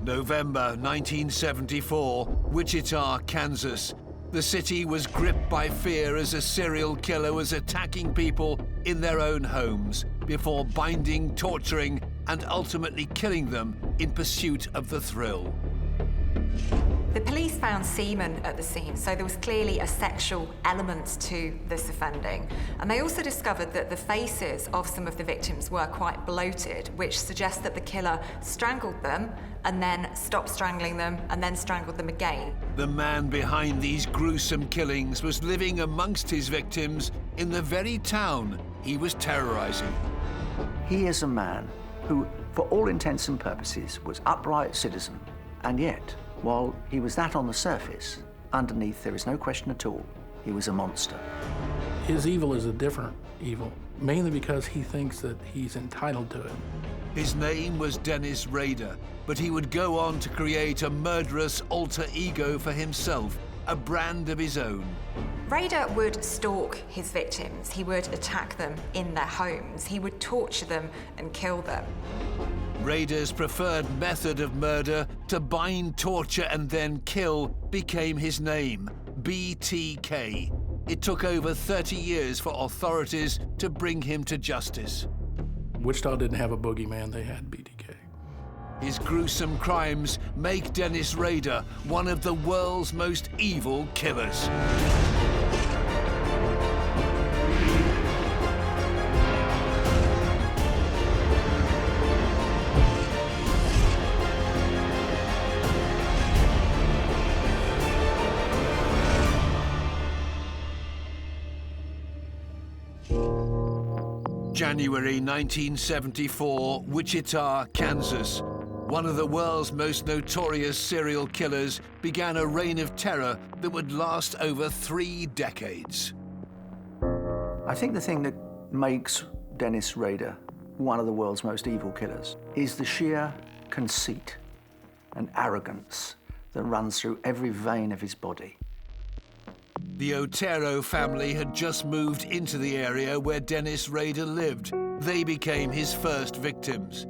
November 1974, Wichita, Kansas. The city was gripped by fear as a serial killer was attacking people in their own homes before binding, torturing, and ultimately killing them in pursuit of the thrill. The police found semen at the scene, so there was clearly a sexual element to this offending. And they also discovered that the faces of some of the victims were quite bloated, which suggests that the killer strangled them and then stopped strangling them and then strangled them again. The man behind these gruesome killings was living amongst his victims in the very town he was terrorizing. He is a man who, for all intents and purposes, was upright citizen, and yet, while he was that on the surface, underneath there is no question at all, he was a monster. His evil is a different evil, mainly because he thinks that he's entitled to it. His name was Dennis Rader, but he would go on to create a murderous alter ego for himself, a brand of his own. Rader would stalk his victims. He would attack them in their homes. He would torture them and kill them. Rader's preferred method of murder, to bind, torture, and then kill, became his name, BTK. It took over 30 years for authorities to bring him to justice. Wichita didn't have a boogeyman, they had BTK. His gruesome crimes make Dennis Rader one of the world's most evil killers. January 1974, Wichita, Kansas. One of the world's most notorious serial killers began a reign of terror that would last over 3 decades. I think the thing that makes Dennis Rader one of the world's most evil killers is the sheer conceit and arrogance that runs through every vein of his body. The Otero family had just moved into the area where Dennis Rader lived. They became his first victims.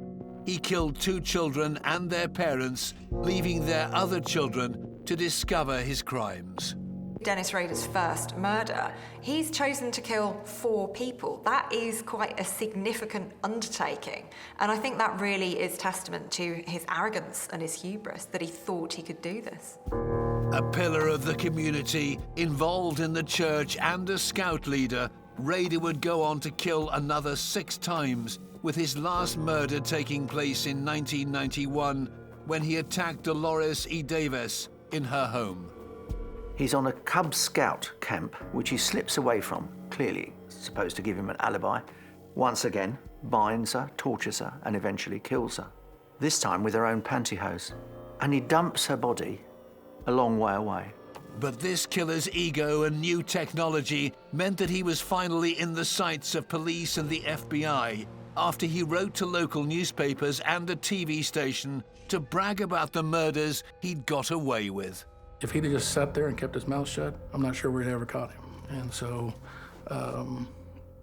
He killed 2 children and their parents, leaving their other children to discover his crimes. Dennis Rader's first murder, he's chosen to kill 4 people. That is quite a significant undertaking. And I think that really is testament to his arrogance and his hubris, that he thought he could do this. A pillar of the community, involved in the church and a scout leader, Rader would go on to kill another 6 times, with his last murder taking place in 1991 when he attacked Dolores E. Davis in her home. He's on a Cub Scout camp, which he slips away from, clearly supposed to give him an alibi. Once again, binds her, tortures her, and eventually kills her. This time with her own pantyhose. And he dumps her body a long way away. But this killer's ego and new technology meant that he was finally in the sights of police and the FBI after he wrote to local newspapers and a TV station to brag about the murders he'd got away with. If he'd have just sat there and kept his mouth shut, I'm not sure we'd ever caught him. And so,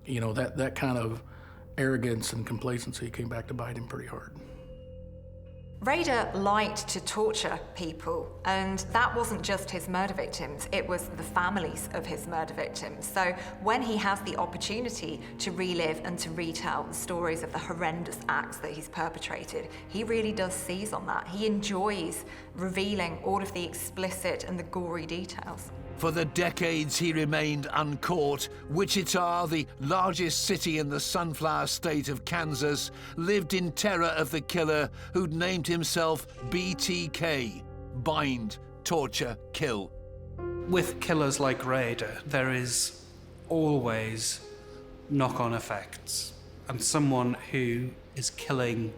you know, that kind of arrogance and complacency came back to bite him pretty hard. Rader liked to torture people, and that wasn't just his murder victims, it was the families of his murder victims. So when he has the opportunity to relive and to retell the stories of the horrendous acts that he's perpetrated, he really does seize on that. He enjoys revealing all of the explicit and the gory details. For the decades he remained uncaught, Wichita, the largest city in the sunflower state of Kansas, lived in terror of the killer who'd named himself BTK, bind, torture, kill. With killers like Rader, there is always knock-on effects. And someone who is killing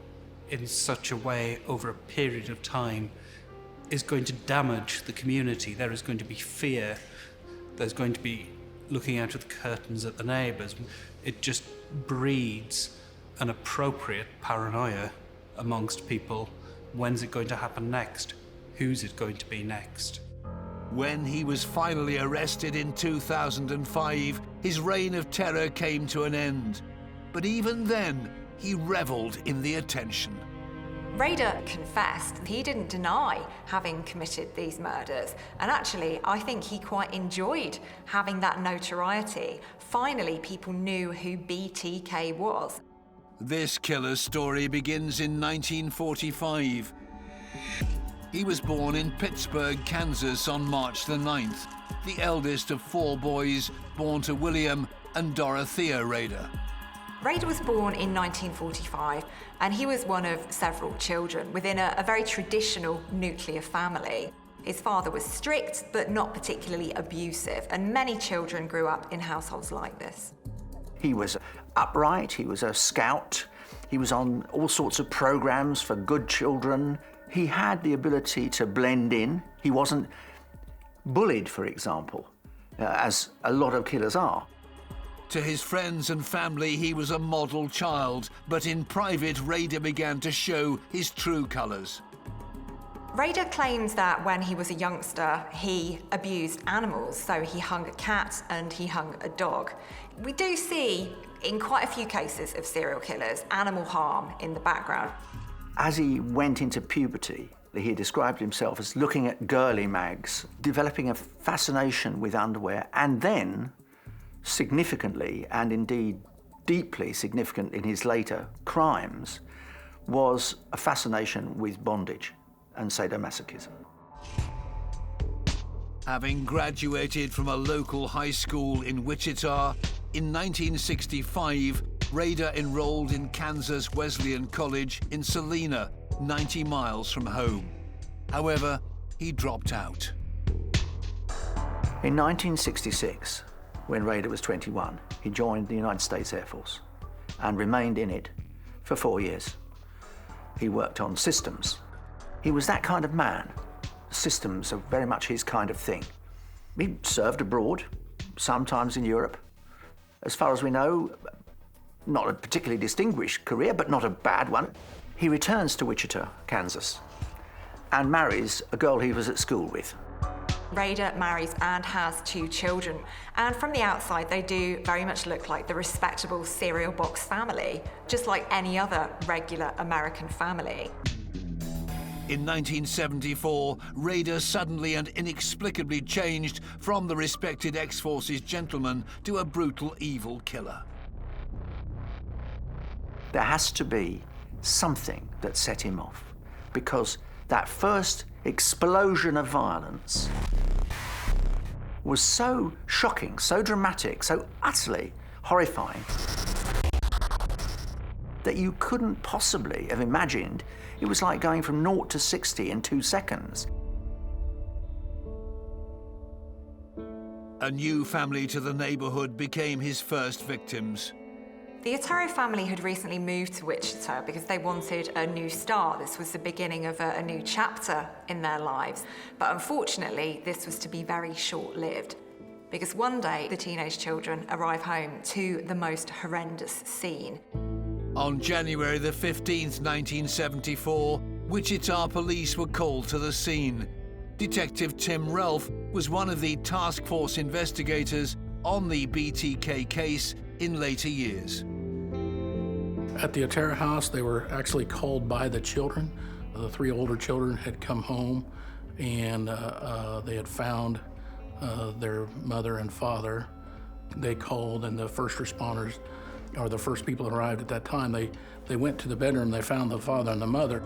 in such a way over a period of time is going to damage the community. There is going to be fear. There's going to be looking out of the curtains at the neighbours. It just breeds an appropriate paranoia amongst people. When's it going to happen next? Who's it going to be next? When he was finally arrested in 2005, his reign of terror came to an end. But even then, he revelled in the attention. Rader confessed he didn't deny having committed these murders, and actually I think he quite enjoyed having that notoriety. Finally, people knew who BTK was. This killer's story begins in 1945. He was born in Pittsburgh, Kansas on March the 9th, the eldest of 4 boys born to William and Dorothea Rader. Rader was born in 1945, and he was one of several children within a very traditional nuclear family. His father was strict, but not particularly abusive, and many children grew up in households like this. He was upright, he was a scout, he was on all sorts of programs for good children. He had the ability to blend in. He wasn't bullied, for example, as a lot of killers are. To his friends and family, he was a model child, but in private, Rader began to show his true colours. Rader claims that when he was a youngster, he abused animals, so he hung a cat and he hung a dog. We do see, in quite a few cases of serial killers, animal harm in the background. As he went into puberty, he described himself as looking at girly mags, developing a fascination with underwear, and then, significantly, and indeed deeply significant in his later crimes, was a fascination with bondage and sadomasochism. Having graduated from a local high school in Wichita, in 1965, Rader enrolled in Kansas Wesleyan College in Salina, 90 miles from home. However, he dropped out. In 1966, when Rader was 21, he joined the United States Air Force and remained in it for 4 years. He worked on systems. He was that kind of man. Systems are very much his kind of thing. He served abroad, sometimes in Europe. As far as we know, not a particularly distinguished career, but not a bad one. He returns to Wichita, Kansas, and marries a girl he was at school with. Rader marries and has 2 children, and from the outside they do very much look like the respectable cereal box family, just like any other regular American family. In 1974, Rader suddenly and inexplicably changed from the respected ex-forces gentleman to a brutal evil killer. There has to be something that set him off, because that first explosion of violence was so shocking, so dramatic, so utterly horrifying that you couldn't possibly have imagined it was like going from 0 to 60 in 2 seconds. A new family to the neighborhood became his first victims. The Otero family had recently moved to Wichita because they wanted a new start. This was the beginning of a new chapter in their lives. But unfortunately, this was to be very short-lived, because one day the teenage children arrive home to the most horrendous scene. On January the 15th, 1974, Wichita police were called to the scene. Detective Tim Ralph was one of the task force investigators on the BTK case in later years. At the Otero house, they were actually called by the children. The 3 older children had come home, and they had found their mother and father. They called, and the first responders, or the first people that arrived at that time, they went to the bedroom, they found the father and the mother.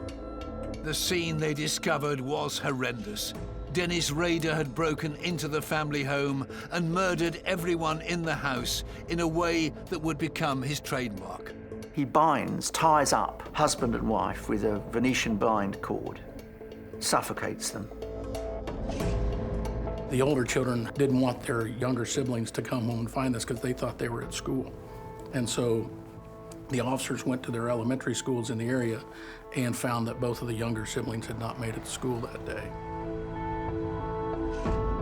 The scene they discovered was horrendous. Dennis Rader had broken into the family home and murdered everyone in the house in a way that would become his trademark. He ties up husband and wife with a Venetian blind cord, suffocates them. The older children didn't want their younger siblings to come home and find this because they thought they were at school. And so the officers went to their elementary schools in the area and found that both of the younger siblings had not made it to school that day.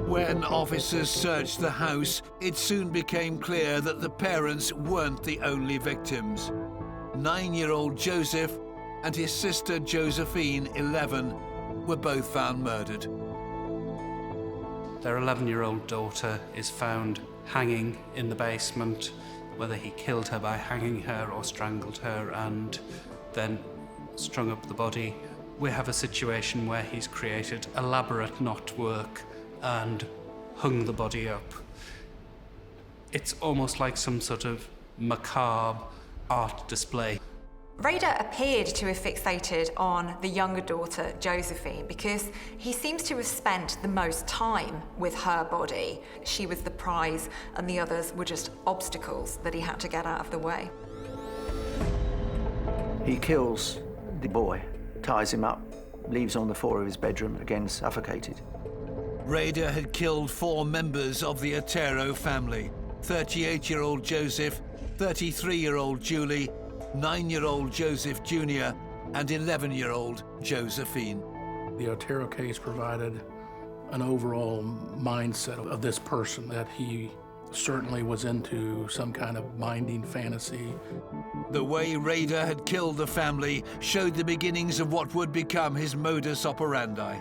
When officers searched the house, it soon became clear that the parents weren't the only victims. 9-year-old Joseph and his sister Josephine, 11, were both found murdered. Their 11-year-old daughter is found hanging in the basement, whether he killed her by hanging her or strangled her and then strung up the body. We have a situation where he's created elaborate knotwork and hung the body up. It's almost like some sort of macabre art display. Rader appeared to have fixated on the younger daughter, Josephine, because he seems to have spent the most time with her body. She was the prize, and the others were just obstacles that he had to get out of the way. He kills the boy, ties him up, leaves on the floor of his bedroom, again suffocated. Rader had killed 4 members of the Otero family: 38-year-old Joseph, 33-year-old Julie, 9-year-old Joseph Jr., and 11-year-old Josephine. The Otero case provided an overall mindset of this person, that he certainly was into some kind of binding fantasy. The way Rader had killed the family showed the beginnings of what would become his modus operandi.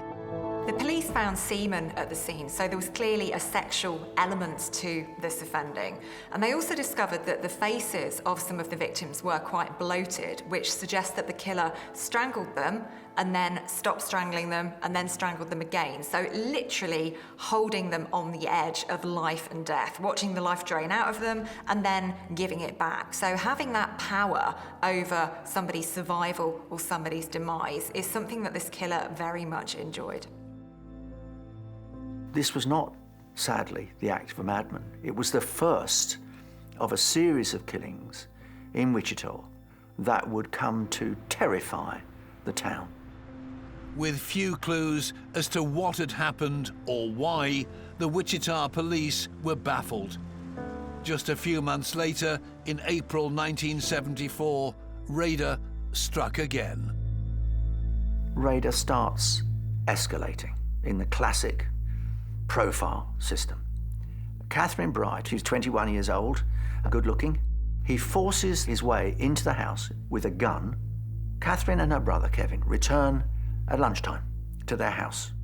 The police found semen at the scene, so there was clearly a sexual element to this offending. And they also discovered that the faces of some of the victims were quite bloated, which suggests that the killer strangled them and then stopped strangling them and then strangled them again. So literally holding them on the edge of life and death, watching the life drain out of them and then giving it back. So having that power over somebody's survival or somebody's demise is something that this killer very much enjoyed. This was not, sadly, the act of a madman. It was the first of a series of killings in Wichita that would come to terrify the town. With few clues as to what had happened or why, the Wichita police were baffled. Just a few months later, in April 1974, Rader struck again. Rader starts escalating in the classic profile system. Catherine Bright, who's 21 years old, good-looking, he forces his way into the house with a gun. Catherine and her brother, Kevin, return at lunchtime to their house.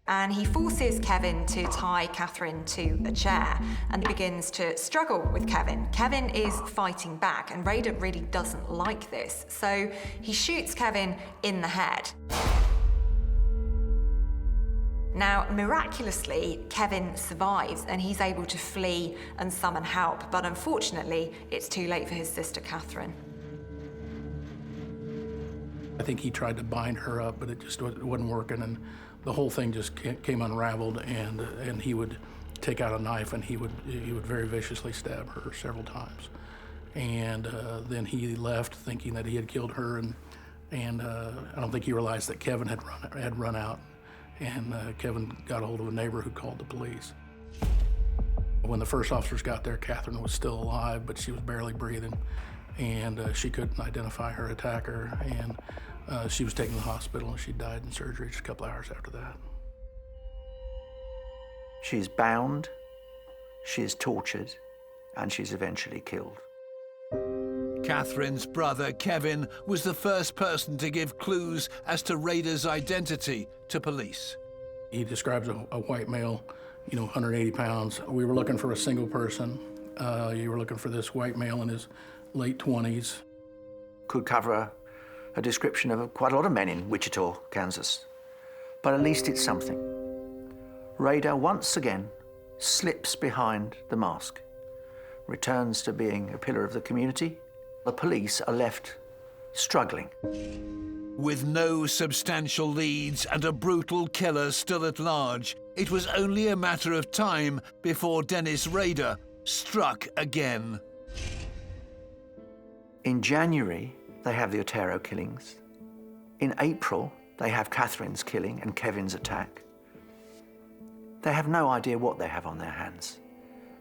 And he forces Kevin to tie Catherine to a chair and begins to struggle with Kevin. Kevin is fighting back, and Rader really doesn't like this, so he shoots Kevin in the head. Now, miraculously, Kevin survives and he's able to flee and summon help, but unfortunately, it's too late for his sister Catherine. I think he tried to bind her up, but it just wasn't working, and the whole thing just came unraveled, and he would take out a knife and he would very viciously stab her several times. And then he left thinking that he had killed her, and I don't think he realized that Kevin had run out. And Kevin got a hold of a neighbor who called the police. When the first officers got there, Catherine was still alive, but she was barely breathing, and she couldn't identify her attacker, and she was taken to the hospital, and she died in surgery just a couple hours after that. She's bound, she is tortured, and she's eventually killed. Catherine's brother, Kevin, was the first person to give clues as to Rader's identity to police. He describes a white male, 180 pounds. We were looking for a single person. You were looking for this white male in his late 20s. Could cover a description of quite a lot of men in Wichita, Kansas. But at least it's something. Rader once again slips behind the mask, returns to being a pillar of the community. The police are left struggling. With no substantial leads and a brutal killer still at large, it was only a matter of time before Dennis Rader struck again. In January, they have the Otero killings. In April, they have Catherine's killing and Kevin's attack. They have no idea what they have on their hands.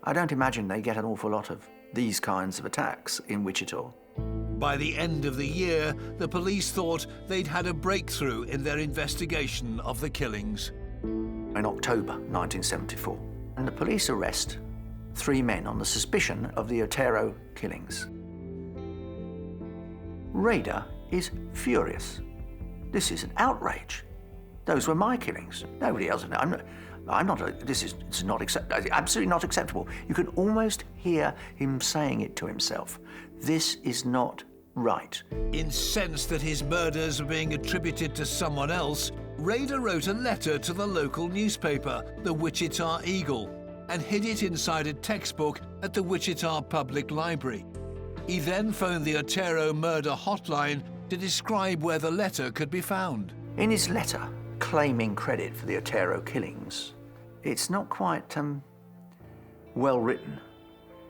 I don't imagine they get an awful lot of these kinds of attacks in Wichita. By the end of the year, the police thought they'd had a breakthrough in their investigation of the killings. In October 1974, and the police arrest 3 men on the suspicion of the Otero killings. Rader is furious. This is an outrage. Those were my killings. Nobody else. It's not absolutely not acceptable. You can almost hear him saying it to himself. This is not right. Incensed that his murders were being attributed to someone else, Rader wrote a letter to the local newspaper, the Wichita Eagle, and hid it inside a textbook at the Wichita Public Library. He then phoned the Otero murder hotline to describe where the letter could be found. In his letter, claiming credit for the Otero killings, it's not quite well written.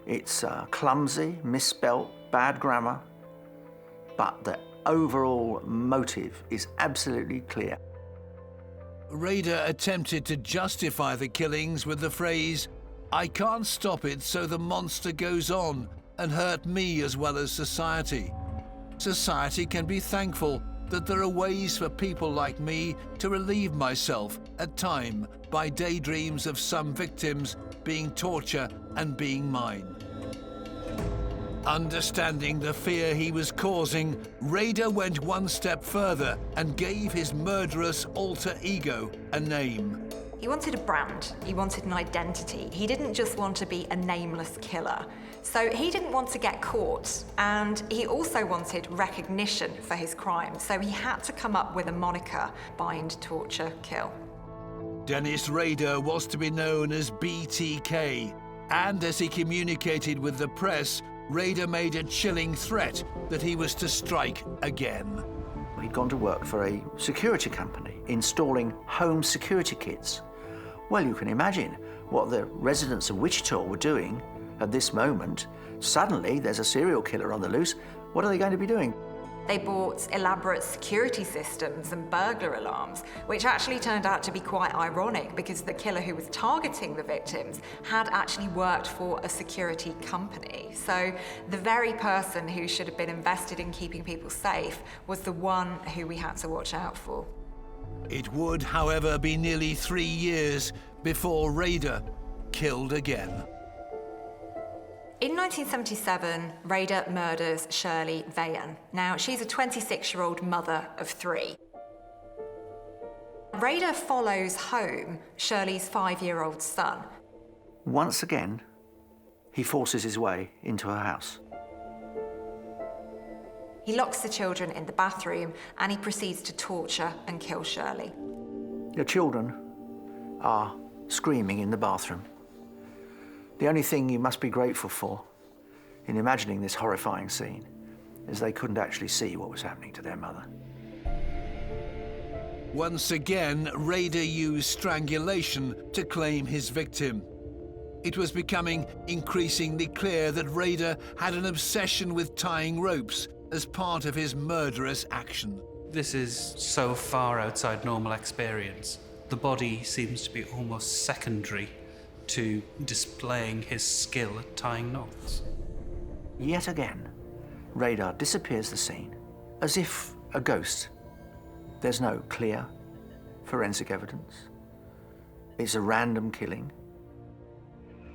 It's clumsy, misspelt, bad grammar, but the overall motive is absolutely clear. Rader attempted to justify the killings with the phrase, "I can't stop it, so the monster goes on and hurt me as well as society. Society can be thankful that there are ways for people like me to relieve myself at time by daydreams of some victims being torture and being mine." Understanding the fear he was causing, Rader went one step further and gave his murderous alter ego a name. He wanted a brand, he wanted an identity. He didn't just want to be a nameless killer. So he didn't want to get caught, and he also wanted recognition for his crime. So he had to come up with a moniker: bind, torture, kill. Dennis Rader was to be known as BTK, and as he communicated with the press, Rader made a chilling threat that he was to strike again. He'd gone to work for a security company, installing home security kits. Well, you can imagine what the residents of Wichita were doing at this moment. Suddenly, there's a serial killer on the loose. What are they going to be doing? They bought elaborate security systems and burglar alarms, which actually turned out to be quite ironic because the killer who was targeting the victims had actually worked for a security company. So the very person who should have been invested in keeping people safe was the one who we had to watch out for. It would, however, be nearly 3 years before Rader killed again. In 1977, Rader murders Shirley Vayan. Now, she's a 26-year-old mother of 3. Rader follows home Shirley's 5-year-old son. Once again, he forces his way into her house. He locks the children in the bathroom and he proceeds to torture and kill Shirley. The children are screaming in the bathroom. The only thing you must be grateful for in imagining this horrifying scene is they couldn't actually see what was happening to their mother. Once again, Rader used strangulation to claim his victim. It was becoming increasingly clear that Rader had an obsession with tying ropes as part of his murderous action. This is so far outside normal experience. The body seems to be almost secondary to displaying his skill at tying knots. Yet again, Rader disappears the scene as if a ghost. There's no clear forensic evidence. It's a random killing.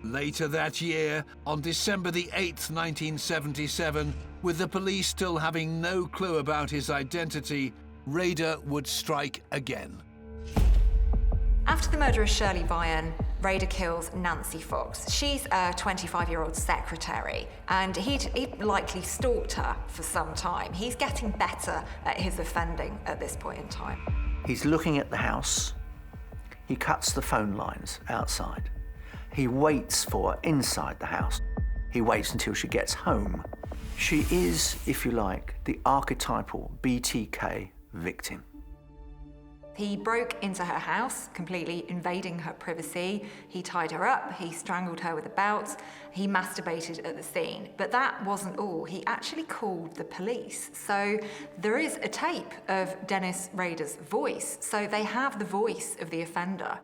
Later that year, on December the 8th, 1977, with the police still having no clue about his identity, Rader would strike again. After the murder of Shirley Vayan, Rader kills Nancy Fox. She's a 25-year-old secretary, and he'd likely stalked her for some time. He's getting better at his offending at this point in time. He's looking at the house. He cuts the phone lines outside. He waits for her inside the house. He waits until she gets home. She is, if you like, the archetypal BTK victim. He broke into her house, completely invading her privacy. He tied her up, he strangled her with a belt, he masturbated at the scene. But that wasn't all. He actually called the police. So there is a tape of Dennis Rader's voice. So they have the voice of the offender.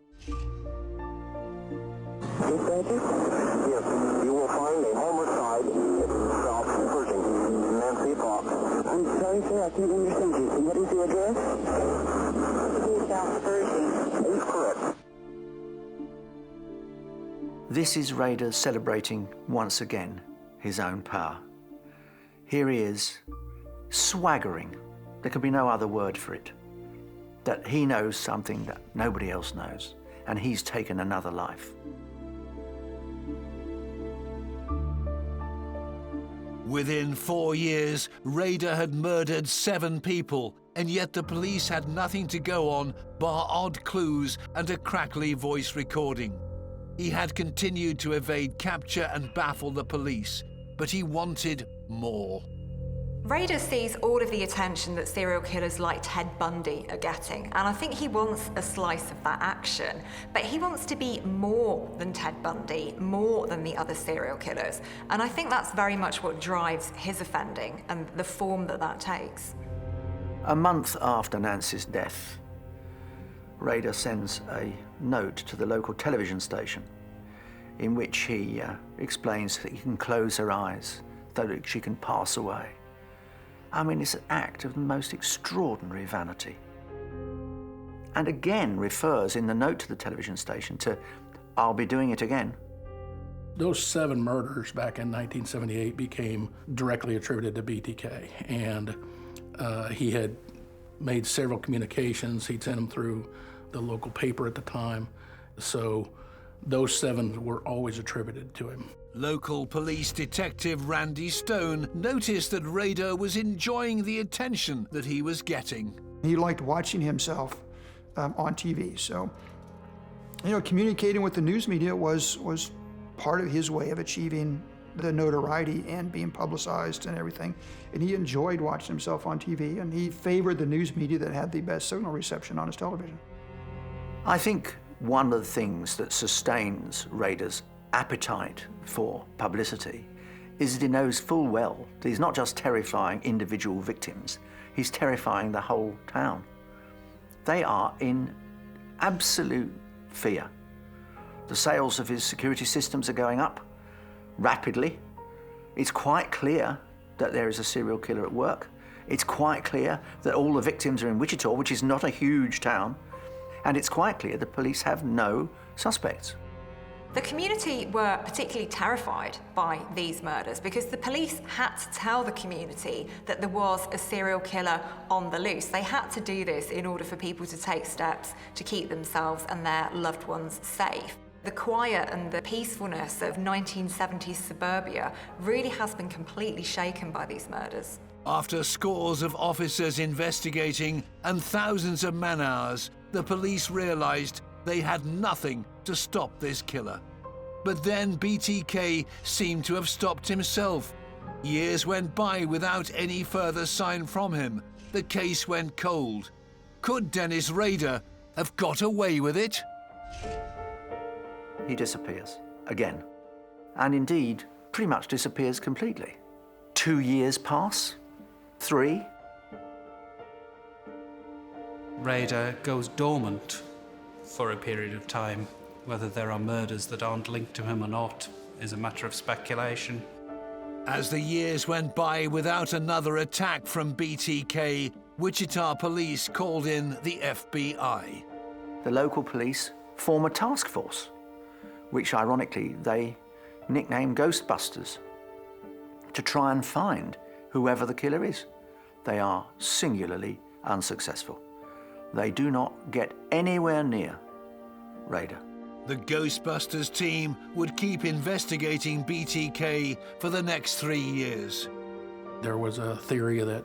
Yes, you will find a homicide South Pershing, Nancy Fox. I'm sorry, sir, I can't understand you. What is the address? South Pershing. That is correct. This is Rader celebrating once again his own power. Here he is, swaggering. There can be no other word for it. That he knows something that nobody else knows, and he's taken another life. Within 4 years, Raider had murdered 7 people, and yet the police had nothing to go on bar odd clues and a crackly voice recording. He had continued to evade capture and baffle the police, but he wanted more. Raider sees all of the attention that serial killers like Ted Bundy are getting, and I think he wants a slice of that action. But he wants to be more than Ted Bundy, more than the other serial killers. And I think that's very much what drives his offending and the form that that takes. A month after Nancy's death, Raider sends a note to the local television station in which he explains that he can close her eyes so that she can pass away. I mean, it's an act of the most extraordinary vanity. And again refers in the note to the television station to, "I'll be doing it again." Those 7 murders back in 1978 became directly attributed to BTK, and he had made several communications. He'd sent them through the local paper at the time, so those 7 were always attributed to him. Local police detective Randy Stone noticed that Raider was enjoying the attention that he was getting. He liked watching himself on TV. So, communicating with the news media was part of his way of achieving the notoriety and being publicized and everything. And he enjoyed watching himself on TV, and he favored the news media that had the best signal reception on his television. I think one of the things that sustains Raider's appetite for publicity is that he knows full well that he's not just terrifying individual victims, he's terrifying the whole town. They are in absolute fear. The sales of his security systems are going up rapidly. It's quite clear that there is a serial killer at work. It's quite clear that all the victims are in Wichita, which is not a huge town. And it's quite clear the police have no suspects. The community were particularly terrified by these murders because the police had to tell the community that there was a serial killer on the loose. They had to do this in order for people to take steps to keep themselves and their loved ones safe. The quiet and the peacefulness of 1970s suburbia really has been completely shaken by these murders. After scores of officers investigating and thousands of man-hours, the police realized they had nothing to stop this killer. But then BTK seemed to have stopped himself. Years went by without any further sign from him. The case went cold. Could Dennis Raider have got away with it? He disappears again, and indeed pretty much disappears completely. 2 years pass, 3. Raider goes dormant for a period of time. Whether there are murders that aren't linked to him or not is a matter of speculation. As the years went by without another attack from BTK, Wichita police called in the FBI. The local police form a task force, which ironically they nickname Ghostbusters, to try and find whoever the killer is. They are singularly unsuccessful. They do not get anywhere near Raider. The Ghostbusters team would keep investigating BTK for the next 3 years. There was a theory that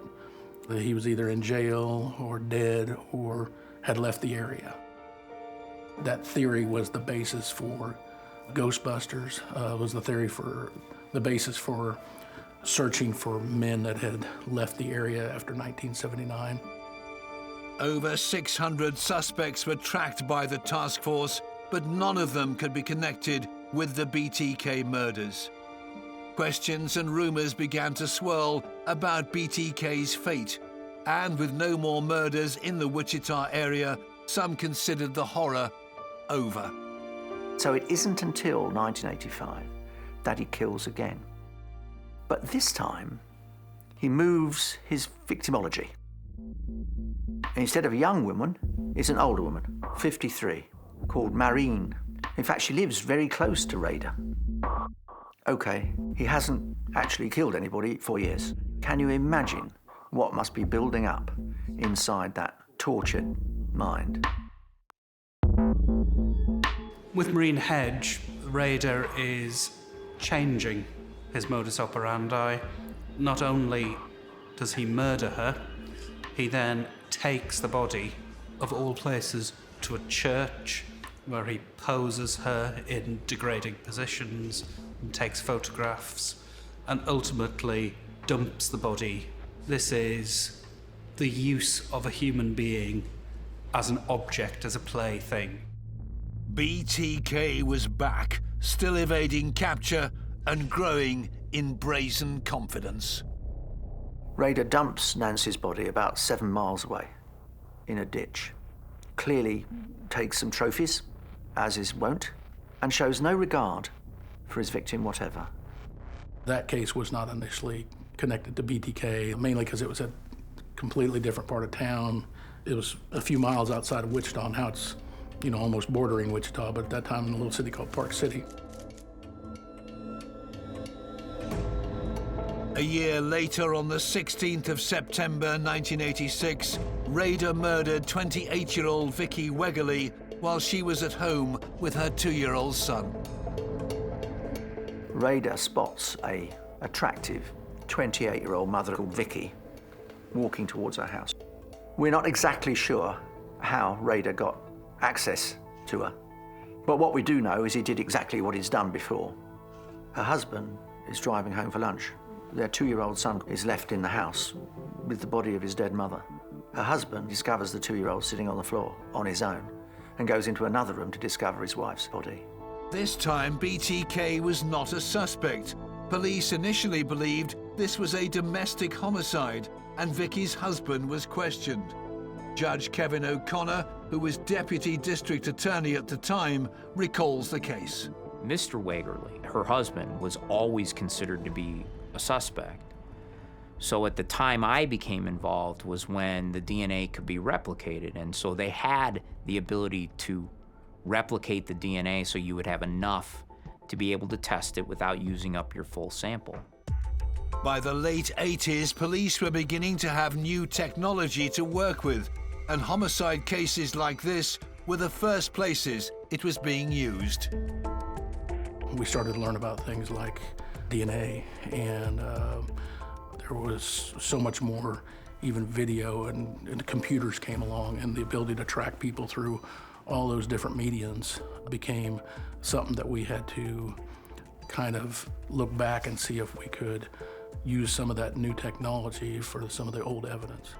he was either in jail or dead or had left the area. That theory was the basis for Ghostbusters, was the basis for searching for men that had left the area after 1979. Over 600 suspects were tracked by the task force, but none of them could be connected with the BTK murders. Questions and rumors began to swirl about BTK's fate, and with no more murders in the Wichita area, some considered the horror over. So it isn't until 1985 that he kills again. But this time, he moves his victimology. Instead of a young woman, it's an older woman, 53, called Marine. In fact, she lives very close to Raider. Okay, he hasn't actually killed anybody for years. Can you imagine what must be building up inside that tortured mind? With Marine Hedge, Raider is changing his modus operandi. Not only does he murder her, he then takes the body, of all places, to a church where he poses her in degrading positions and takes photographs and ultimately dumps the body. This is the use of a human being as an object, as a plaything. BTK was back, still evading capture and growing in brazen confidence. Rader dumps Nancy's body about 7 miles away in a ditch. Clearly takes some trophies, as is wont, and shows no regard for his victim whatever. That case was not initially connected to BTK, mainly because it was a completely different part of town. It was a few miles outside of Wichita. Now it's, almost bordering Wichita, but at that time in a little city called Park City. A year later, on the 16th of September 1986, Rader murdered 28-year-old Vicky Wegerle while she was at home with her 2-year-old son. Rader spots a attractive 28-year-old mother called Vicky walking towards her house. We're not exactly sure how Rader got access to her, but what we do know is he did exactly what he's done before. Her husband is driving home for lunch. Their 2-year-old son is left in the house with the body of his dead mother. Her husband discovers the 2-year-old sitting on the floor on his own and goes into another room to discover his wife's body. This time, BTK was not a suspect. Police initially believed this was a domestic homicide, and Vicky's husband was questioned. Judge Kevin O'Connor, who was Deputy District Attorney at the time, recalls the case. Mr. Wegerle, her husband, was always considered to be a suspect. So at the time I became involved was when the DNA could be replicated, and so they had the ability to replicate the DNA so you would have enough to be able to test it without using up your full sample. By the late 80s, police were beginning to have new technology to work with, and homicide cases like this were the first places it was being used. We started to learn about things like DNA, and there was so much more, even video, and the computers came along, and the ability to track people through all those different mediums became something that we had to kind of look back and see if we could use some of that new technology for some of the old evidence.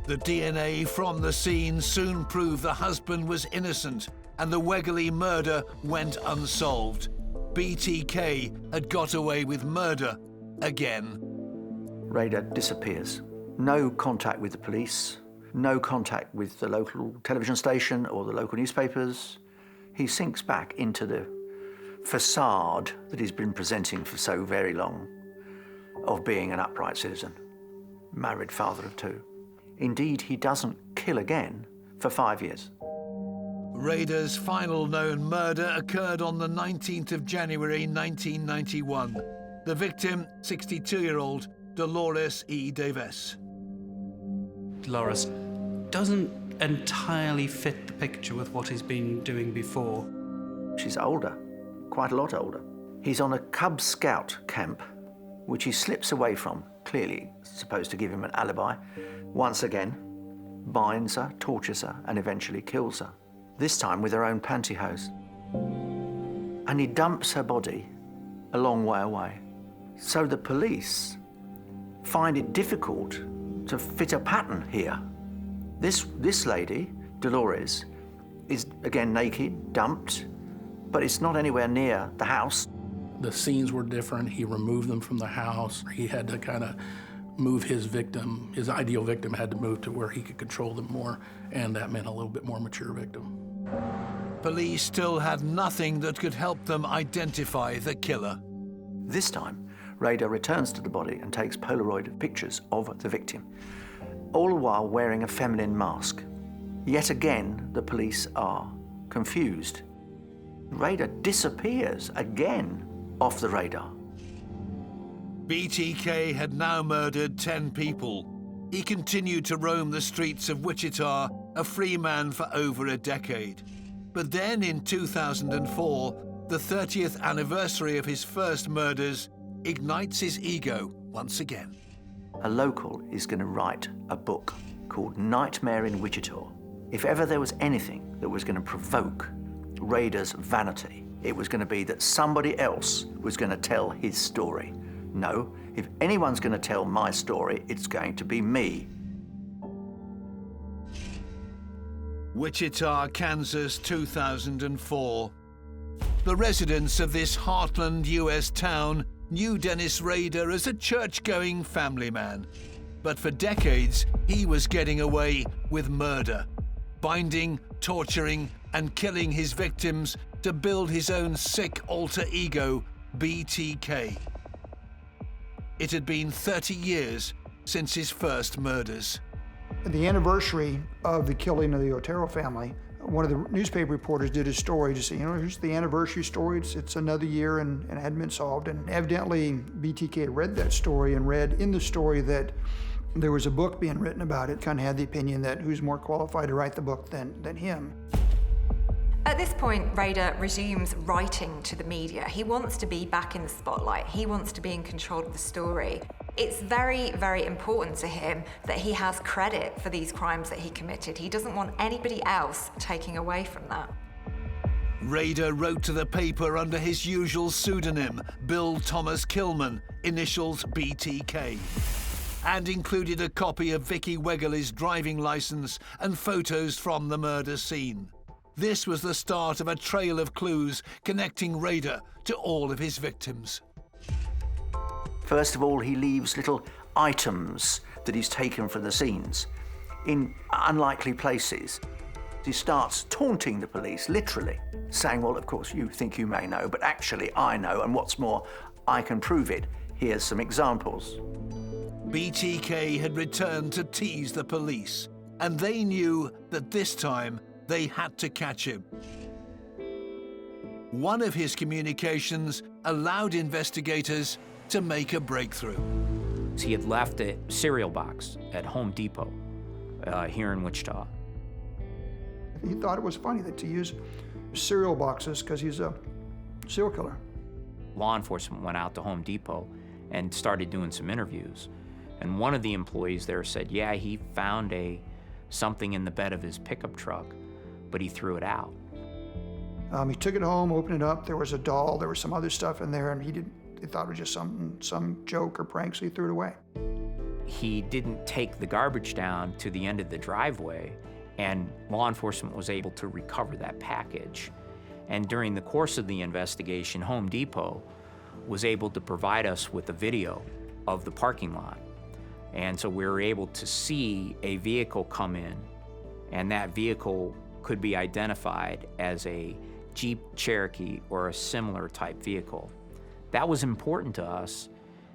The DNA from the scene soon proved the husband was innocent, and the Wegerle murder went unsolved. BTK had got away with murder again. Rader disappears. No contact with the police, no contact with the local television station or the local newspapers. He sinks back into the facade that he's been presenting for so very long of being an upright citizen, married father of 2. Indeed, he doesn't kill again for 5 years. Rader's final known murder occurred on the 19th of January 1991. The victim, 62-year-old Dolores E. Davis. Dolores doesn't entirely fit the picture with what he's been doing before. She's older, quite a lot older. He's on a Cub Scout camp, which he slips away from, clearly supposed to give him an alibi. Once again, binds her, tortures her, and eventually kills her, this time with her own pantyhose. And he dumps her body a long way away. So the police find it difficult to fit a pattern here. This lady, Dolores, is again naked, dumped, but it's not anywhere near the house. The scenes were different. He removed them from the house. He had to kind of move his victim. His ideal victim had to move to where he could control them more, and that meant a little bit more mature victim. Police still had nothing that could help them identify the killer. This time, Rader returns to the body and takes Polaroid pictures of the victim, all the while wearing a feminine mask. Yet again, the police are confused. Rader disappears again off the radar. BTK had now murdered 10 people. He continued to roam the streets of Wichita, a free man for over a decade. But then in 2004, the 30th anniversary of his first murders, ignites his ego once again. A local is going to write a book called Nightmare in Wichita. If ever there was anything that was going to provoke Rader's vanity, it was going to be that somebody else was going to tell his story. No, if anyone's going to tell my story, it's going to be me. Wichita, Kansas, 2004. The residents of this heartland U.S. town knew Dennis Rader as a church-going family man. But for decades, he was getting away with murder, binding, torturing, and killing his victims to build his own sick alter ego, BTK. It had been 30 years since his first murders. The anniversary of the killing of the Otero family, one of the newspaper reporters did a story to say, here's the anniversary story. It's another year and it hadn't been solved. And evidently, BTK read that story and read in the story that there was a book being written about it. Kind of had the opinion that who's more qualified to write the book than him. At this point, Rader resumes writing to the media. He wants to be back in the spotlight. He wants to be in control of the story. It's very, very important to him that he has credit for these crimes that he committed. He doesn't want anybody else taking away from that. Rader wrote to the paper under his usual pseudonym, Bill Thomas Kilman, initials BTK, and included a copy of Vicky Wegerle's driving license and photos from the murder scene. This was the start of a trail of clues connecting Rader to all of his victims. First of all, he leaves little items that he's taken from the scenes in unlikely places. He starts taunting the police, literally, saying, well, of course, you think you may know, but actually I know, and what's more, I can prove it. Here's some examples. BTK had returned to tease the police, and they knew that this time they had to catch him. One of his communications allowed investigators to make a breakthrough. He had left a cereal box at Home Depot here in Wichita. He thought it was funny to use cereal boxes because he's a serial killer. Law enforcement went out to Home Depot and started doing some interviews. And one of the employees there said, yeah, he found something in the bed of his pickup truck, but he threw it out. He took it home, opened it up. There was a doll. There was some other stuff in there, and he thought it was just some joke or prank, so he threw it away. He didn't take the garbage down to the end of the driveway, and law enforcement was able to recover that package. And during the course of the investigation, Home Depot was able to provide us with a video of the parking lot. And so we were able to see a vehicle come in, and that vehicle could be identified as a Jeep Cherokee or a similar type vehicle. That was important to us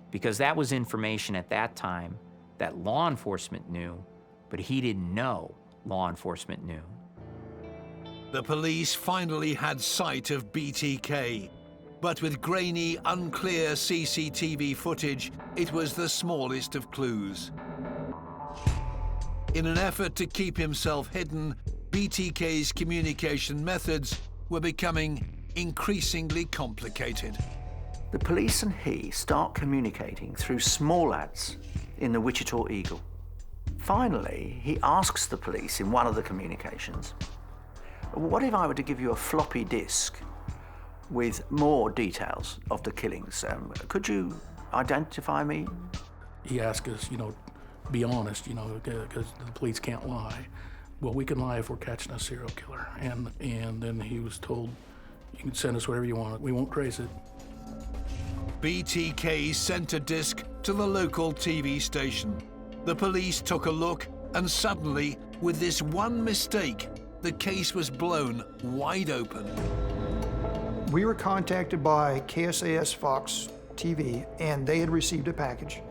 because that was information at that time that law enforcement knew, but he didn't know law enforcement knew. The police finally had sight of BTK, but with grainy, unclear CCTV footage, it was the smallest of clues. In an effort to keep himself hidden, BTK's communication methods were becoming increasingly complicated. The police and he start communicating through small ads in the Wichita Eagle. Finally, he asks the police in one of the communications, what if I were to give you a floppy disk with more details of the killings? Could you identify me? He asked us, be honest, because the police can't lie. Well, we can lie if we're catching a serial killer. And then he was told, you can send us whatever you want. We won't trace it. BTK sent a disc to the local TV station. The police took a look, and suddenly, with this one mistake, the case was blown wide open. We were contacted by KSAS Fox TV, and they had received a package.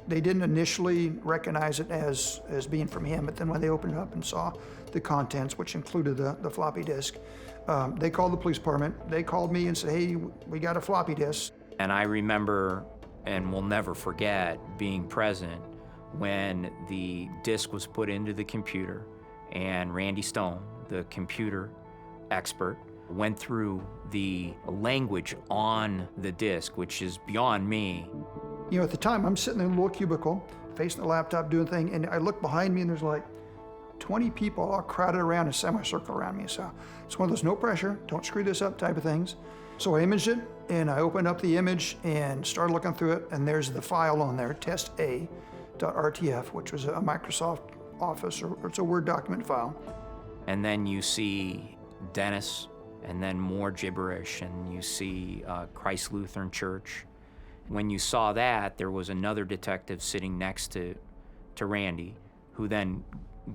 They didn't initially recognize it as being from him, but then when they opened it up and saw the contents, which included the floppy disk, they called the police department. They called me and said, hey, we got a floppy disk. And I remember, and will never forget, being present when the disk was put into the computer, and Randy Stone, the computer expert, went through the language on the disc, which is beyond me. You know, at the time, I'm sitting in a little cubicle, facing the laptop, doing a thing, and I look behind me and there's like 20 people all crowded around a semicircle around me. So it's one of those no pressure, don't screw this up type of things. So I imaged it, and I opened up the image and started looking through it, and there's the file on there, testa.rtf, which was a Microsoft Office, or it's a Word document file. And then you see Dennis, and then more gibberish, and you see Christ Lutheran Church. When you saw that, there was another detective sitting next to Randy, who then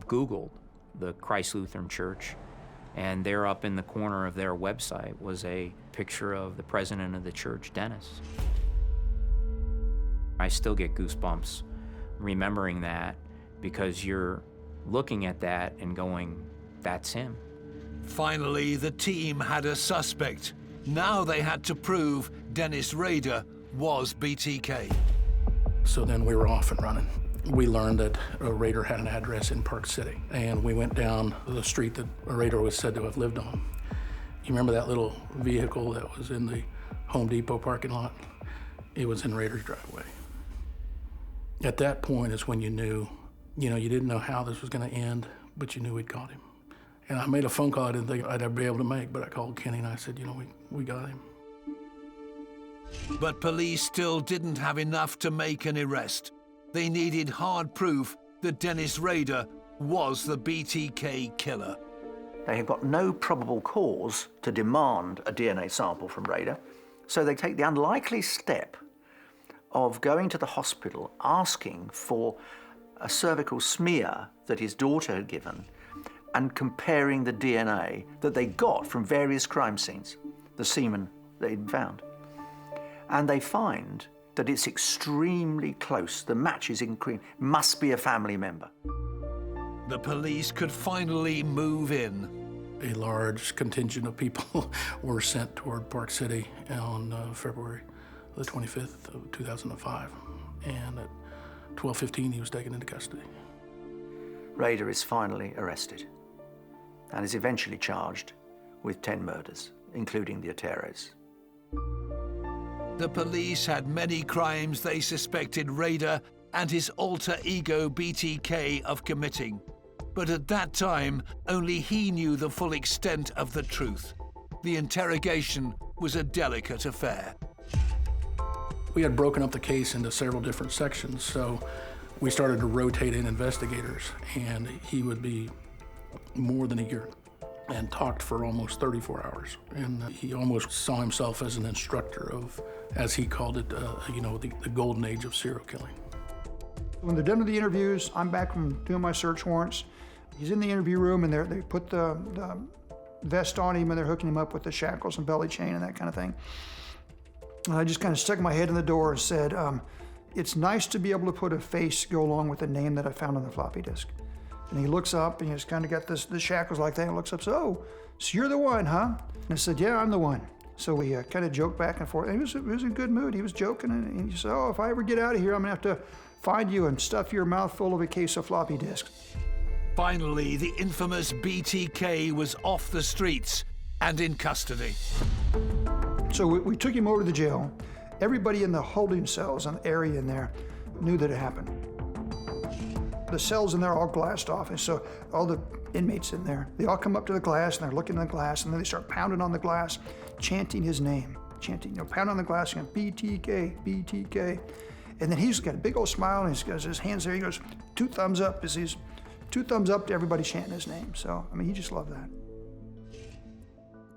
Googled the Christ Lutheran Church, and there up in the corner of their website was a picture of the president of the church, Dennis. I still get goosebumps remembering that, because you're looking at that and going, that's him. Finally, the team had a suspect. Now they had to prove Dennis Rader was BTK. So then we were off and running. We learned that Rader had an address in Park City, and we went down the street that Rader was said to have lived on. You remember that little vehicle that was in the Home Depot parking lot? It was in Rader's driveway. At that point is when you knew, you didn't know how this was going to end, but you knew we'd caught him. And I made a phone call I didn't think I'd ever be able to make, but I called Kenny and I said, we got him. But police still didn't have enough to make an arrest. They needed hard proof that Dennis Rader was the BTK killer. They had got no probable cause to demand a DNA sample from Rader, so they take the unlikely step of going to the hospital, asking for a cervical smear that his daughter had given, and comparing the DNA that they got from various crime scenes, the semen they'd found. And they find that it's extremely close. The match is in cream. Must be a family member. The police could finally move in. A large contingent of people were sent toward Park City on February the 25th of 2005. And at 12:15, he was taken into custody. Rader is finally arrested and is eventually charged with 10 murders, including the Terrorized. The police had many crimes they suspected Rader and his alter ego BTK of committing. But at that time, only he knew the full extent of the truth. The interrogation was a delicate affair. We had broken up the case into several different sections, so we started to rotate in investigators, and he would be more than a year and talked for almost 34 hours. And he almost saw himself as an instructor of, as he called it, the golden age of serial killing. When they're done with the interviews, I'm back from doing my search warrants. He's in the interview room, and they put the vest on him, and they're hooking him up with the shackles and belly chain and that kind of thing. And I just kind of stuck my head in the door and said, it's nice to be able to put a face go along with the name that I found on the floppy disk. And he looks up, and he's kind of got the shackles like that, and looks up, so you're the one, huh? And I said, yeah, I'm the one. So we kind of joked back and forth. And he was in a good mood. He was joking, and he said, oh, if I ever get out of here, I'm gonna have to find you and stuff your mouth full of a case of floppy disks. Finally, the infamous BTK was off the streets and in custody. So we took him over to the jail. Everybody in the holding cells and area in there knew that it happened. The cells in there are all glassed off, and so all the inmates in there, they all come up to the glass, and they're looking at the glass, and then they start pounding on the glass, chanting his name, pounding on the glass, going, BTK, BTK. And then he's got a big old smile, and he's got his hands there. He goes, 2 thumbs up. He's 2 thumbs up to everybody chanting his name. So, I mean, he just loved that.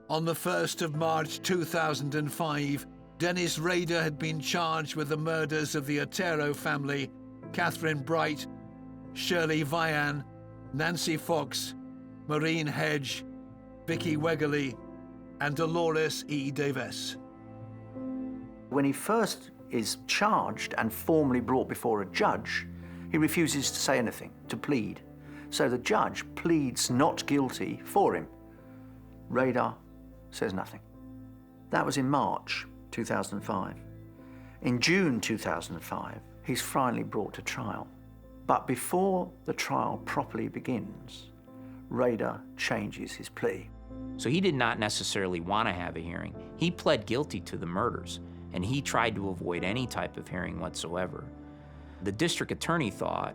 On the 1st of March 2005, Dennis Rader had been charged with the murders of the Otero family, Catherine Bright, Shirley Vian, Nancy Fox, Maureen Hedge, Vicky Wegerly, and Dolores E. Davis. When he first is charged and formally brought before a judge, he refuses to say anything, to plead. So the judge pleads not guilty for him. Rader says nothing. That was in March 2005. In June 2005, he's finally brought to trial. But before the trial properly begins, Rader changes his plea. So he did not necessarily want to have a hearing. He pled guilty to the murders, and he tried to avoid any type of hearing whatsoever. The district attorney thought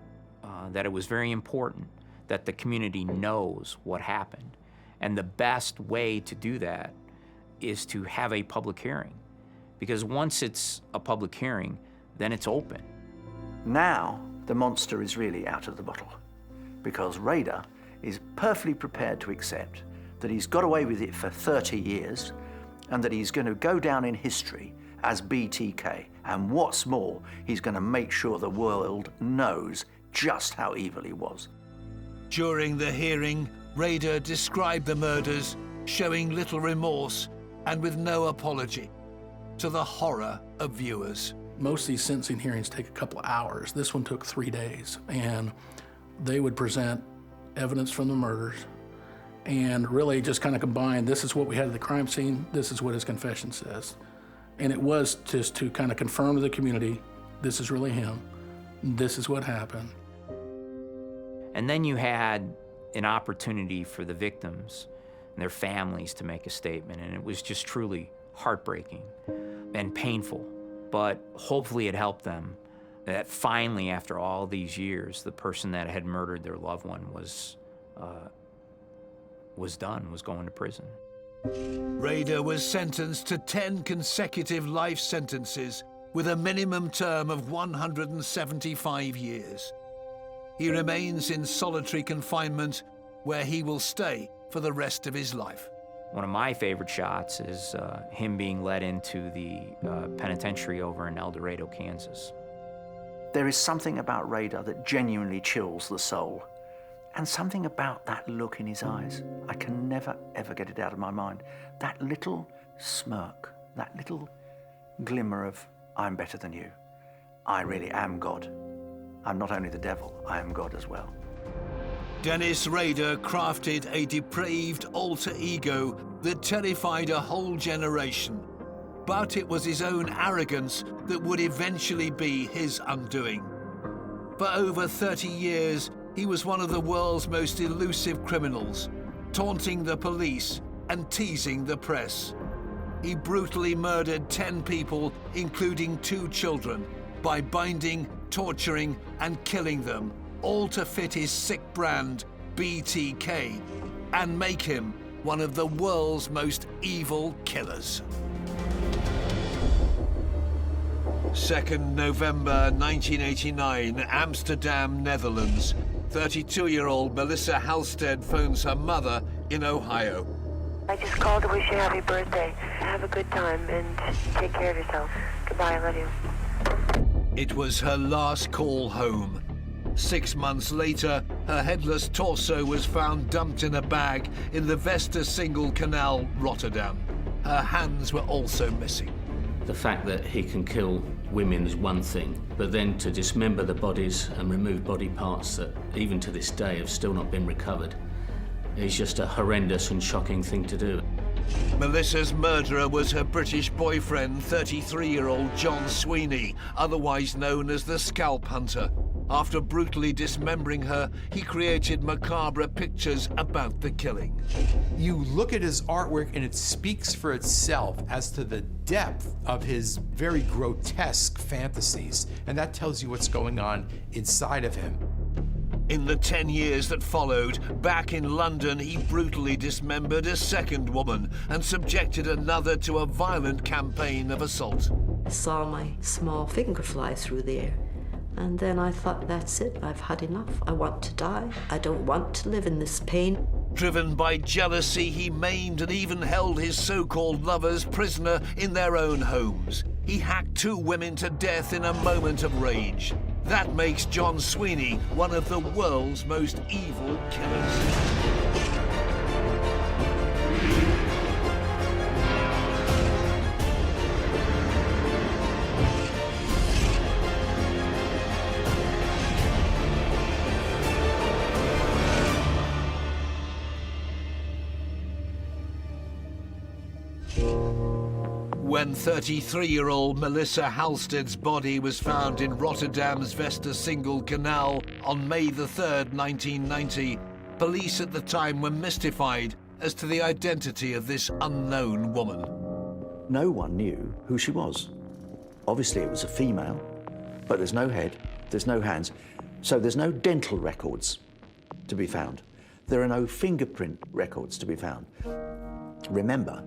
that it was very important that the community knows what happened. And the best way to do that is to have a public hearing. Because once it's a public hearing, then it's open. Now, the monster is really out of the bottle, because Rader is perfectly prepared to accept that he's got away with it for 30 years and that he's going to go down in history as BTK. And what's more, he's going to make sure the world knows just how evil he was. During the hearing, Rader described the murders, showing little remorse and with no apology, to the horror of viewers. Most of these sentencing hearings take a couple of hours. This one took 3 days, and they would present evidence from the murders and really just kind of combine, this is what we had at the crime scene, this is what his confession says. And it was just to kind of confirm to the community, this is really him, this is what happened. And then you had an opportunity for the victims and their families to make a statement, and it was just truly heartbreaking and painful. But hopefully it helped them that finally, after all these years, the person that had murdered their loved one was done, was going to prison. Rader was sentenced to 10 consecutive life sentences with a minimum term of 175 years. He remains in solitary confinement, where he will stay for the rest of his life. One of my favorite shots is him being led into the penitentiary over in El Dorado, Kansas. There is something about Rader that genuinely chills the soul. And something about that look in his eyes. I can never, ever get it out of my mind. That little smirk, that little glimmer of, I'm better than you. I really am God. I'm not only the devil, I am God as well. Dennis Rader crafted a depraved alter ego that terrified a whole generation. But it was his own arrogance that would eventually be his undoing. For over 30 years, he was one of the world's most elusive criminals, taunting the police and teasing the press. He brutally murdered 10 people, including 2 children, by binding, torturing, and killing them, all to fit his sick brand, BTK, and make him one of the world's most evil killers. 2nd November 1989, Amsterdam, Netherlands. 32-year-old Melissa Halstead phones her mother in Ohio. I just called to wish you a happy birthday. Have a good time and take care of yourself. Goodbye, I love you. It was her last call home. 6 months later, her headless torso was found dumped in a bag in the Westersingle Canal, Rotterdam. Her hands were also missing. The fact that he can kill women is one thing, but then to dismember the bodies and remove body parts that even to this day have still not been recovered is just a horrendous and shocking thing to do. Melissa's murderer was her British boyfriend, 33-year-old John Sweeney, otherwise known as the Scalp Hunter. After brutally dismembering her, he created macabre pictures about the killing. You look at his artwork and it speaks for itself as to the depth of his very grotesque fantasies, and that tells you what's going on inside of him. In the 10 years that followed, back in London, he brutally dismembered a second woman and subjected another to a violent campaign of assault. I saw my small finger fly through the air. And then I thought, that's it, I've had enough. I want to die. I don't want to live in this pain. Driven by jealousy, he maimed and even held his so-called lovers prisoner in their own homes. He hacked 2 women to death in a moment of rage. That makes John Sweeney one of the world's most evil killers. When 33-year-old Melissa Halstead's body was found in Rotterdam's Westersingle Canal on May the 3rd, 1990, police at the time were mystified as to the identity of this unknown woman. No one knew who she was. Obviously, it was a female, but there's no head, there's no hands, so there's no dental records to be found. There are no fingerprint records to be found. Remember,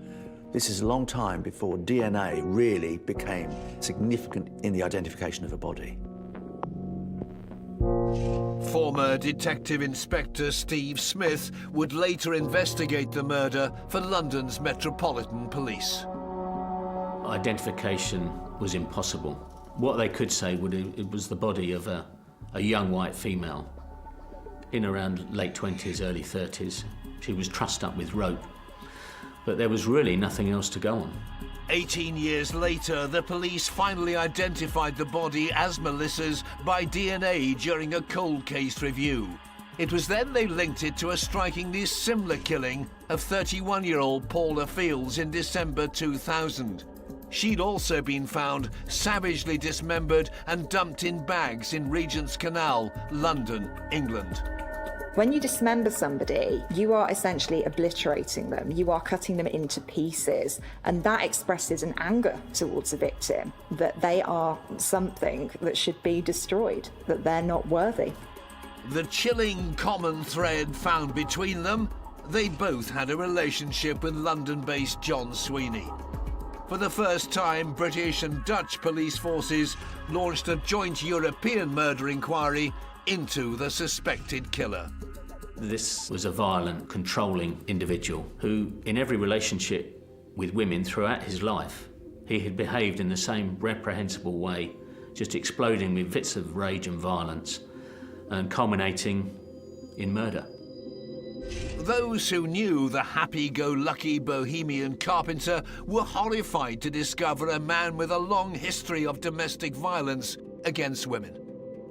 this is a long time before DNA really became significant in the identification of a body. Former Detective Inspector Steve Smith would later investigate the murder for London's Metropolitan Police. Identification was impossible. What they could say it was the body of a young white female in around late 20s, early 30s. She was trussed up with rope, but there was really nothing else to go on. 18 years later, the police finally identified the body as Melissa's by DNA during a cold case review. It was then they linked it to a strikingly similar killing of 31-year-old Paula Fields in December 2000. She'd also been found savagely dismembered and dumped in bags in Regent's Canal, London, England. When you dismember somebody, you are essentially obliterating them. You are cutting them into pieces. And that expresses an anger towards the victim, that they are something that should be destroyed, that they're not worthy. The chilling common thread found between them, they'd both had a relationship with London-based John Sweeney. For the first time, British and Dutch police forces launched a joint European murder inquiry into the suspected killer. This was a violent, controlling individual who, in every relationship with women throughout his life, he had behaved in the same reprehensible way, just exploding with fits of rage and violence, and culminating in murder. Those who knew the happy-go-lucky bohemian carpenter were horrified to discover a man with a long history of domestic violence against women.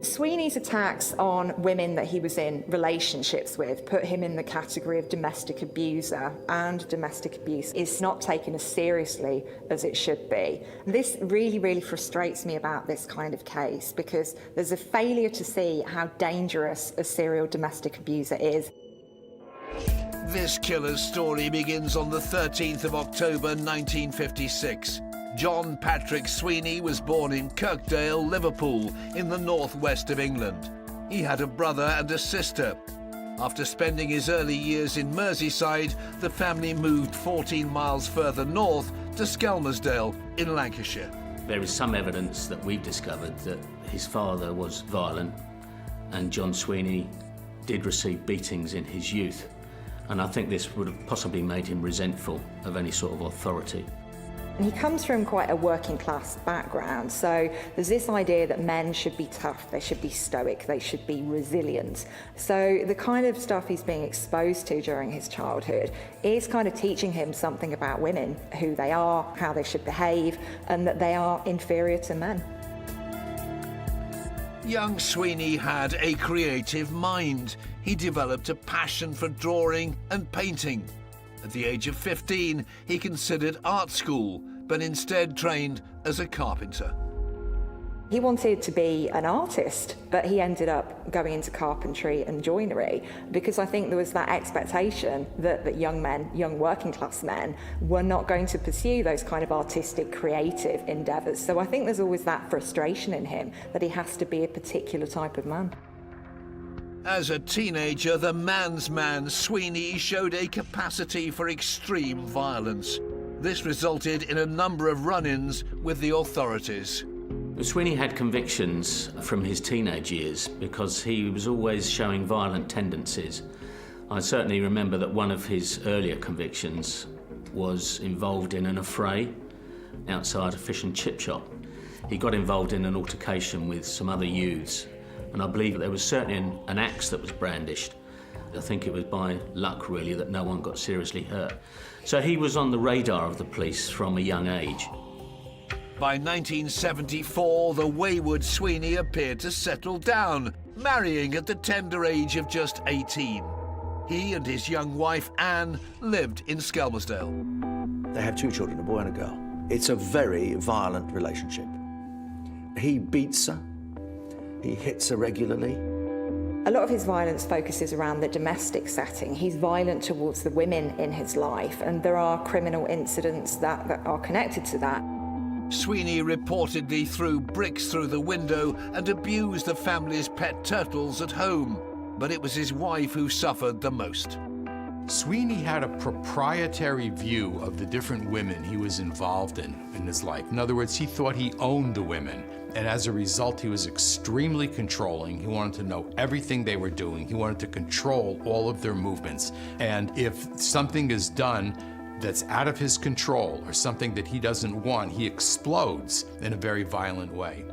Sweeney's attacks on women that he was in relationships with put him in the category of domestic abuser, and domestic abuse is not taken as seriously as it should be. This really, really frustrates me about this kind of case, because there's a failure to see how dangerous a serial domestic abuser is. This killer's story begins on the 13th of October 1956. John Patrick Sweeney was born in Kirkdale, Liverpool, in the northwest of England. He had a brother and a sister. After spending his early years in Merseyside, the family moved 14 miles further north to Skelmersdale in Lancashire. There is some evidence that we've discovered that his father was violent, and John Sweeney did receive beatings in his youth. And I think this would have possibly made him resentful of any sort of authority. He comes from quite a working class background, so there's this idea that men should be tough, they should be stoic, they should be resilient. So the kind of stuff he's being exposed to during his childhood is kind of teaching him something about women, who they are, how they should behave, and that they are inferior to men. Young Sweeney had a creative mind. He developed a passion for drawing and painting. At the age of 15, he considered art school, but instead trained as a carpenter. He wanted to be an artist, but he ended up going into carpentry and joinery, because I think there was that expectation that young men, young working class men, were not going to pursue those kind of artistic, creative endeavours. So I think there's always that frustration in him that he has to be a particular type of man. As a teenager, the man's man Sweeney showed a capacity for extreme violence. This resulted in a number of run-ins with the authorities. Sweeney had convictions from his teenage years because he was always showing violent tendencies. I certainly remember that one of his earlier convictions was involved in an affray outside a fish and chip shop. He got involved in an altercation with some other youths, and I believe there was certainly an axe that was brandished. I think it was by luck, really, that no one got seriously hurt. So he was on the radar of the police from a young age. By 1974, the wayward Sweeney appeared to settle down, marrying at the tender age of just 18. He and his young wife, Anne, lived in Skelmersdale. They have 2 children, a boy and a girl. It's a very violent relationship. He beats her. He hits her regularly. A lot of his violence focuses around the domestic setting. He's violent towards the women in his life, and there are criminal incidents that are connected to that. Sweeney reportedly threw bricks through the window and abused the family's pet turtles at home, but it was his wife who suffered the most. Sweeney had a proprietary view of the different women he was involved in his life. In other words, he thought he owned the women, and as a result, he was extremely controlling. He wanted to know everything they were doing. He wanted to control all of their movements. And if something is done that's out of his control or something that he doesn't want, he explodes in a very violent way.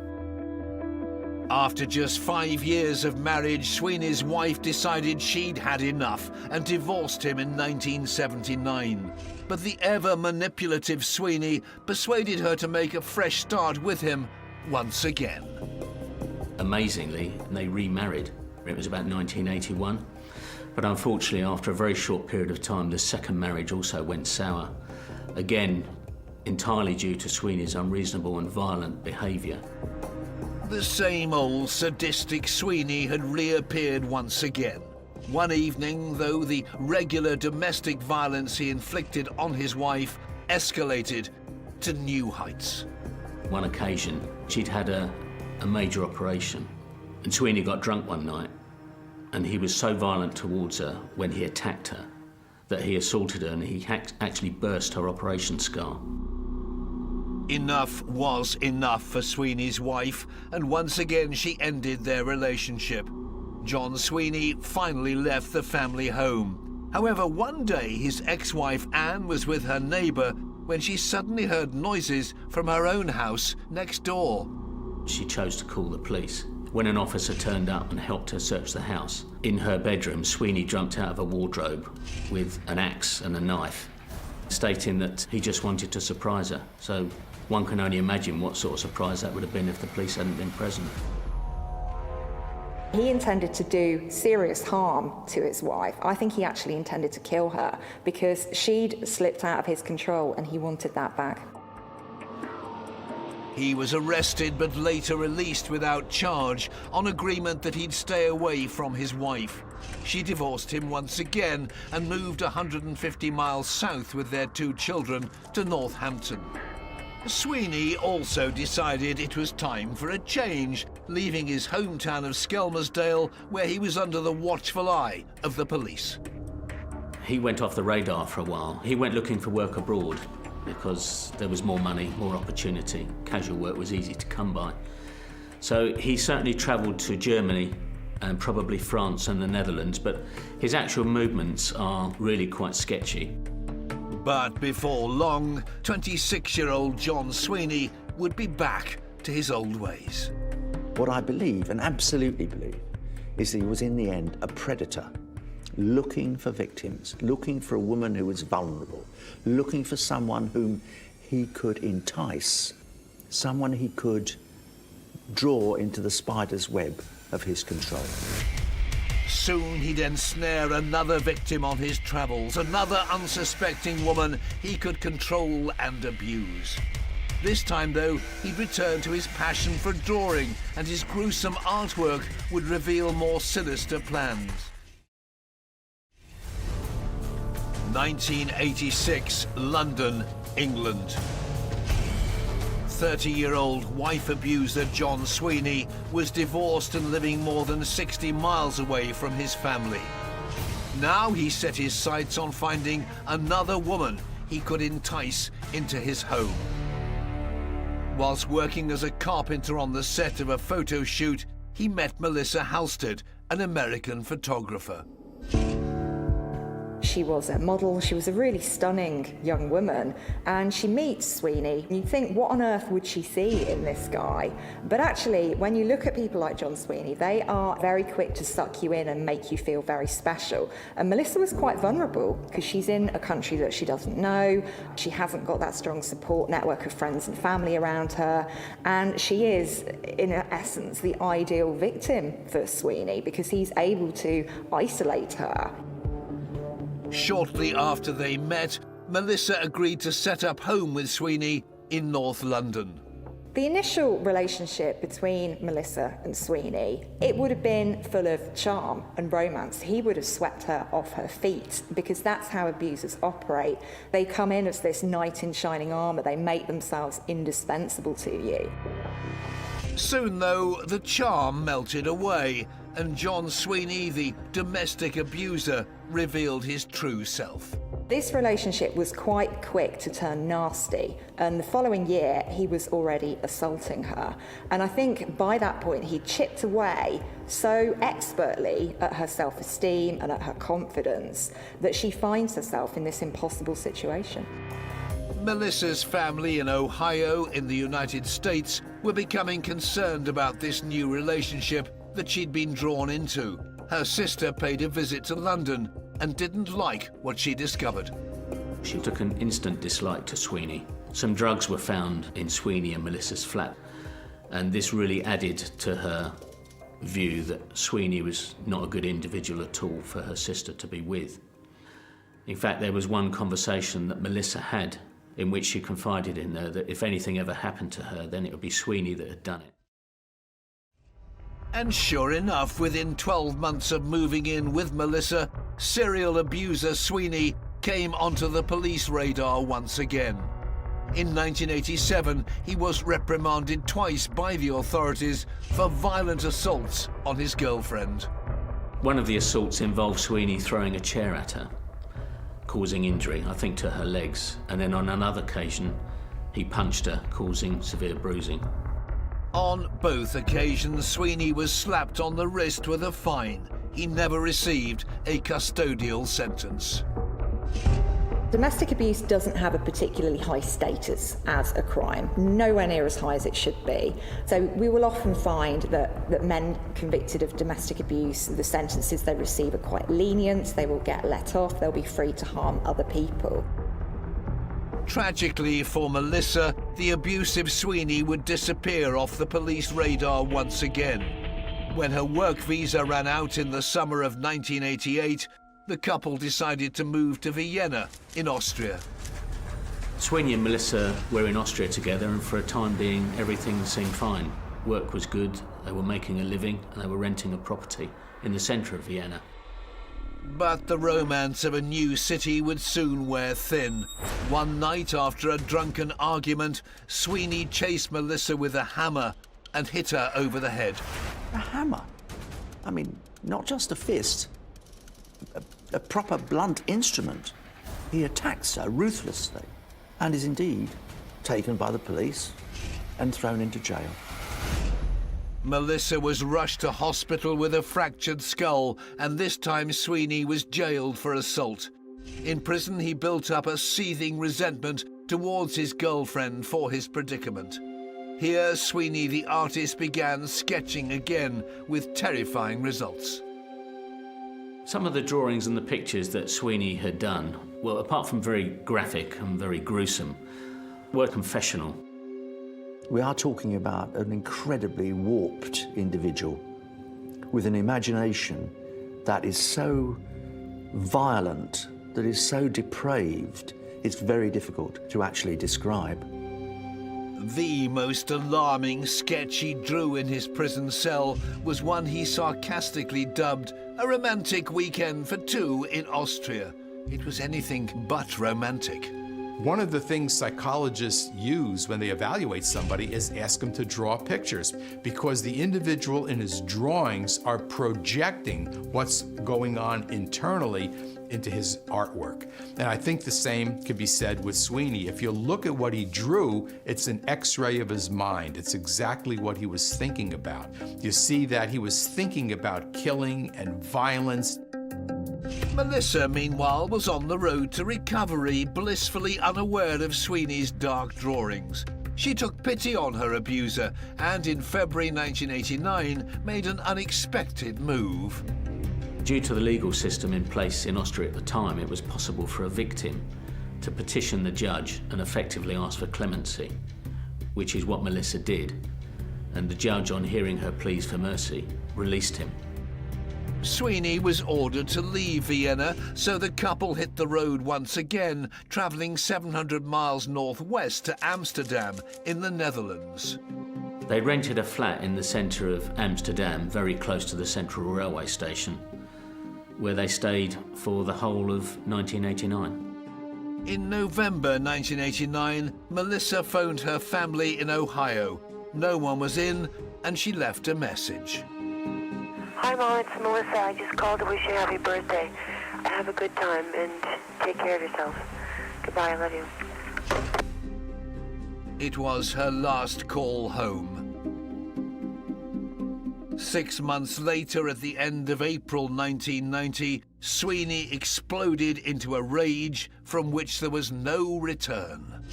After just 5 years of marriage, Sweeney's wife decided she'd had enough and divorced him in 1979. But the ever-manipulative Sweeney persuaded her to make a fresh start with him once again. Amazingly, they remarried. It was about 1981. But unfortunately, after a very short period of time, the second marriage also went sour. Again, entirely due to Sweeney's unreasonable and violent behaviour. The same old sadistic Sweeney had reappeared once again. One evening, though, the regular domestic violence he inflicted on his wife escalated to new heights. One occasion, she'd had a major operation, and Sweeney got drunk one night, and he was so violent towards her when he attacked her that he assaulted her, and he actually burst her operation scar. Enough was enough for Sweeney's wife, and once again she ended their relationship. John Sweeney finally left the family home. However, one day his ex-wife Anne was with her neighbour when she suddenly heard noises from her own house next door. She chose to call the police. When an officer turned up and helped her search the house, in her bedroom, Sweeney jumped out of a wardrobe with an axe and a knife, stating that he just wanted to surprise her. So one can only imagine what sort of surprise that would have been if the police hadn't been present. He intended to do serious harm to his wife. I think he actually intended to kill her because she'd slipped out of his control and he wanted that back. He was arrested but later released without charge on agreement that he'd stay away from his wife. She divorced him once again and moved 150 miles south with their 2 children to Northampton. Sweeney also decided it was time for a change, leaving his hometown of Skelmersdale, where he was under the watchful eye of the police. He went off the radar for a while. He went looking for work abroad because there was more money, more opportunity. Casual work was easy to come by. So he certainly travelled to Germany and probably France and the Netherlands, but his actual movements are really quite sketchy. But before long, 26-year-old John Sweeney would be back to his old ways. What I believe, and absolutely believe, is that he was in the end a predator, looking for victims, looking for a woman who was vulnerable, looking for someone whom he could entice, someone he could draw into the spider's web of his control. Soon he'd ensnare another victim on his travels, another unsuspecting woman he could control and abuse. This time, though, he'd return to his passion for drawing, and his gruesome artwork would reveal more sinister plans. 1986, London, England. 30-year-old wife abuser John Sweeney was divorced and living more than 60 miles away from his family. Now he set his sights on finding another woman he could entice into his home. Whilst working as a carpenter on the set of a photo shoot, he met Melissa Halstead, an American photographer. She was a model, she was a really stunning young woman, and she meets Sweeney. You'd think, what on earth would she see in this guy? But actually, when you look at people like John Sweeney, they are very quick to suck you in and make you feel very special. And Melissa was quite vulnerable because she's in a country that she doesn't know, she hasn't got that strong support network of friends and family around her, and she is, in essence, the ideal victim for Sweeney because he's able to isolate her. Shortly after they met, Melissa agreed to set up home with Sweeney in North London. The initial relationship between Melissa and Sweeney, it would have been full of charm and romance. He would have swept her off her feet, because that's how abusers operate. They come in as this knight in shining armour. They make themselves indispensable to you. Soon, though, the charm melted away, and John Sweeney, the domestic abuser, revealed his true self. This relationship was quite quick to turn nasty, and the following year he was already assaulting her. And I think by that point he'd chipped away so expertly at her self-esteem and at her confidence that she finds herself in this impossible situation. Melissa's family in Ohio, in the United States, were becoming concerned about this new relationship that she'd been drawn into. Her sister paid a visit to London and didn't like what she discovered. She took an instant dislike to Sweeney. Some drugs were found in Sweeney and Melissa's flat, and this really added to her view that Sweeney was not a good individual at all for her sister to be with. In fact, there was one conversation that Melissa had in which she confided in her that if anything ever happened to her, then it would be Sweeney that had done it. And sure enough, within 12 months of moving in with Melissa, serial abuser Sweeney came onto the police radar once again. In 1987, he was reprimanded twice by the authorities for violent assaults on his girlfriend. One of the assaults involved Sweeney throwing a chair at her, causing injury, I think, to her legs. And then on another occasion, he punched her, causing severe bruising. On both occasions, Sweeney was slapped on the wrist with a fine. He never received a custodial sentence. Domestic abuse doesn't have a particularly high status as a crime, nowhere near as high as it should be. So we will often find that men convicted of domestic abuse, the sentences they receive are quite lenient, they will get let off, they'll be free to harm other people. Tragically for Melissa, the abusive Sweeney would disappear off the police radar once again. When her work visa ran out in the summer of 1988, the couple decided to move to Vienna in Austria. Sweeney and Melissa were in Austria together, and for a time being, everything seemed fine. Work was good, they were making a living, and they were renting a property in the centre of Vienna. But the romance of a new city would soon wear thin. One night, after a drunken argument, Sweeney chased Melissa with a hammer and hit her over the head. A hammer? I mean, not just a fist. A proper blunt instrument. He attacks her ruthlessly and is indeed taken by the police and thrown into jail. Melissa was rushed to hospital with a fractured skull, and this time Sweeney was jailed for assault. In prison, he built up a seething resentment towards his girlfriend for his predicament. Here, Sweeney the artist began sketching again with terrifying results. Some of the drawings and the pictures that Sweeney had done, well, apart from very graphic and very gruesome, were confessional. We are talking about an incredibly warped individual with an imagination that is so violent, that is so depraved, it's very difficult to actually describe. The most alarming sketch he drew in his prison cell was one he sarcastically dubbed a romantic weekend for two in Austria. It was anything but romantic. One of the things psychologists use when they evaluate somebody is ask them to draw pictures, because the individual in his drawings are projecting what's going on internally into his artwork. And I think the same could be said with Sweeney. If you look at what he drew, it's an X-ray of his mind. It's exactly what he was thinking about. You see that he was thinking about killing and violence. Melissa, meanwhile, was on the road to recovery, blissfully unaware of Sweeney's dark drawings. She took pity on her abuser and in February 1989 made an unexpected move. Due to the legal system in place in Austria at the time, it was possible for a victim to petition the judge and effectively ask for clemency, which is what Melissa did. And the judge, on hearing her pleas for mercy, released him. Sweeney was ordered to leave Vienna, so the couple hit the road once again, travelling 700 miles northwest to Amsterdam in the Netherlands. They rented a flat in the centre of Amsterdam, very close to the Central Railway Station, where they stayed for the whole of 1989. In November 1989, Melissa phoned her family in Ohio. No one was in, and she left a message. Hi, Mom, it's Melissa. I just called to wish you a happy birthday. Have a good time and take care of yourself. Goodbye, I love you. It was her last call home. 6 months later, at the end of April 1990, Sweeney exploded into a rage from which there was no return.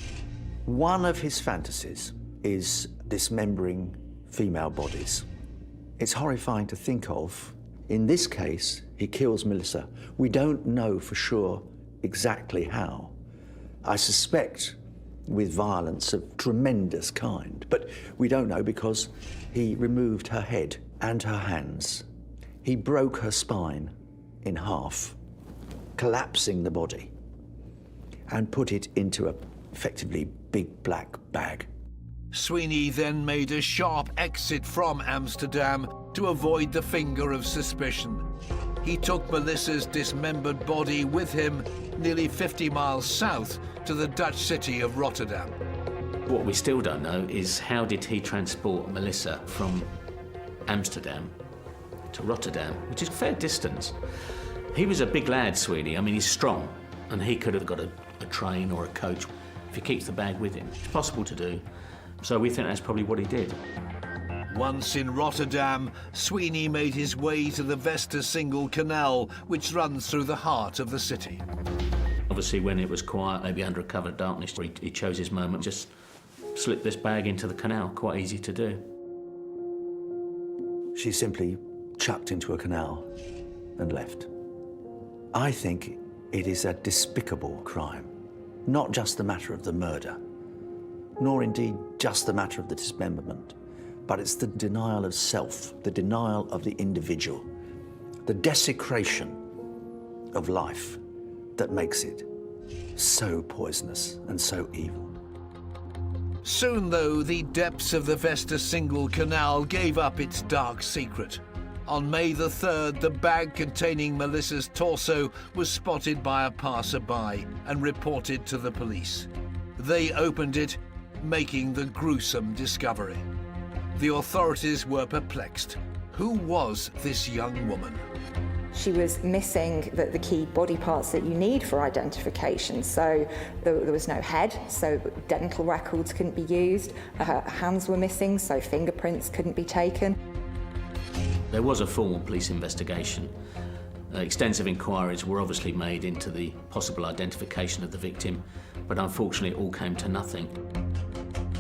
One of his fantasies is dismembering female bodies. It's horrifying to think of. In this case, he kills Melissa. We don't know for sure exactly how. I suspect with violence of tremendous kind, but we don't know because he removed her head and her hands. He broke her spine in half, collapsing the body, and put it into a effectively big black bag. Sweeney then made a sharp exit from Amsterdam to avoid the finger of suspicion. He took Melissa's dismembered body with him nearly 50 miles south to the Dutch city of Rotterdam. What we still don't know is how did he transport Melissa from Amsterdam to Rotterdam, which is a fair distance. He was a big lad, Sweeney. I mean, he's strong, and he could have got a train or a coach if he keeps the bag with him. It's possible to do. So we think that's probably what he did. Once in Rotterdam, Sweeney made his way to the Westersingle Canal, which runs through the heart of the city. Obviously, when it was quiet, maybe under a cover of darkness, he chose his moment, just slipped this bag into the canal. Quite easy to do. She simply chucked into a canal and left. I think it is a despicable crime. Not just the matter of the murder, nor indeed just the matter of the dismemberment, but it's the denial of self, the denial of the individual, the desecration of life that makes it so poisonous and so evil. Soon, though, the depths of the Westersingle Canal gave up its dark secret. On May the 3rd, the bag containing Melissa's torso was spotted by a passerby and reported to the police. They opened it, making the gruesome discovery. The authorities were perplexed. Who was this young woman? She was missing the key body parts that you need for identification. So there was no head, so dental records couldn't be used. Her hands were missing, so fingerprints couldn't be taken. There was a formal police investigation. Extensive inquiries were obviously made into the possible identification of the victim, but unfortunately it all came to nothing.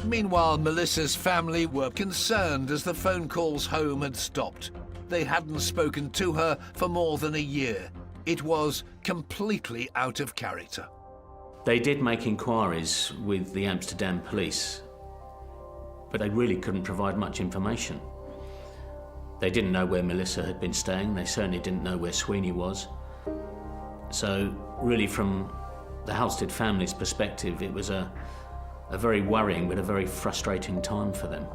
Meanwhile, Melissa's family were concerned as the phone calls home had stopped. They hadn't spoken to her for more than a year. It was completely out of character. They did make inquiries with the Amsterdam police, but they really couldn't provide much information. They didn't know where Melissa had been staying. They certainly didn't know where Sweeney was. So really, from the Halstead family's perspective, it was a very worrying but a very frustrating time for them.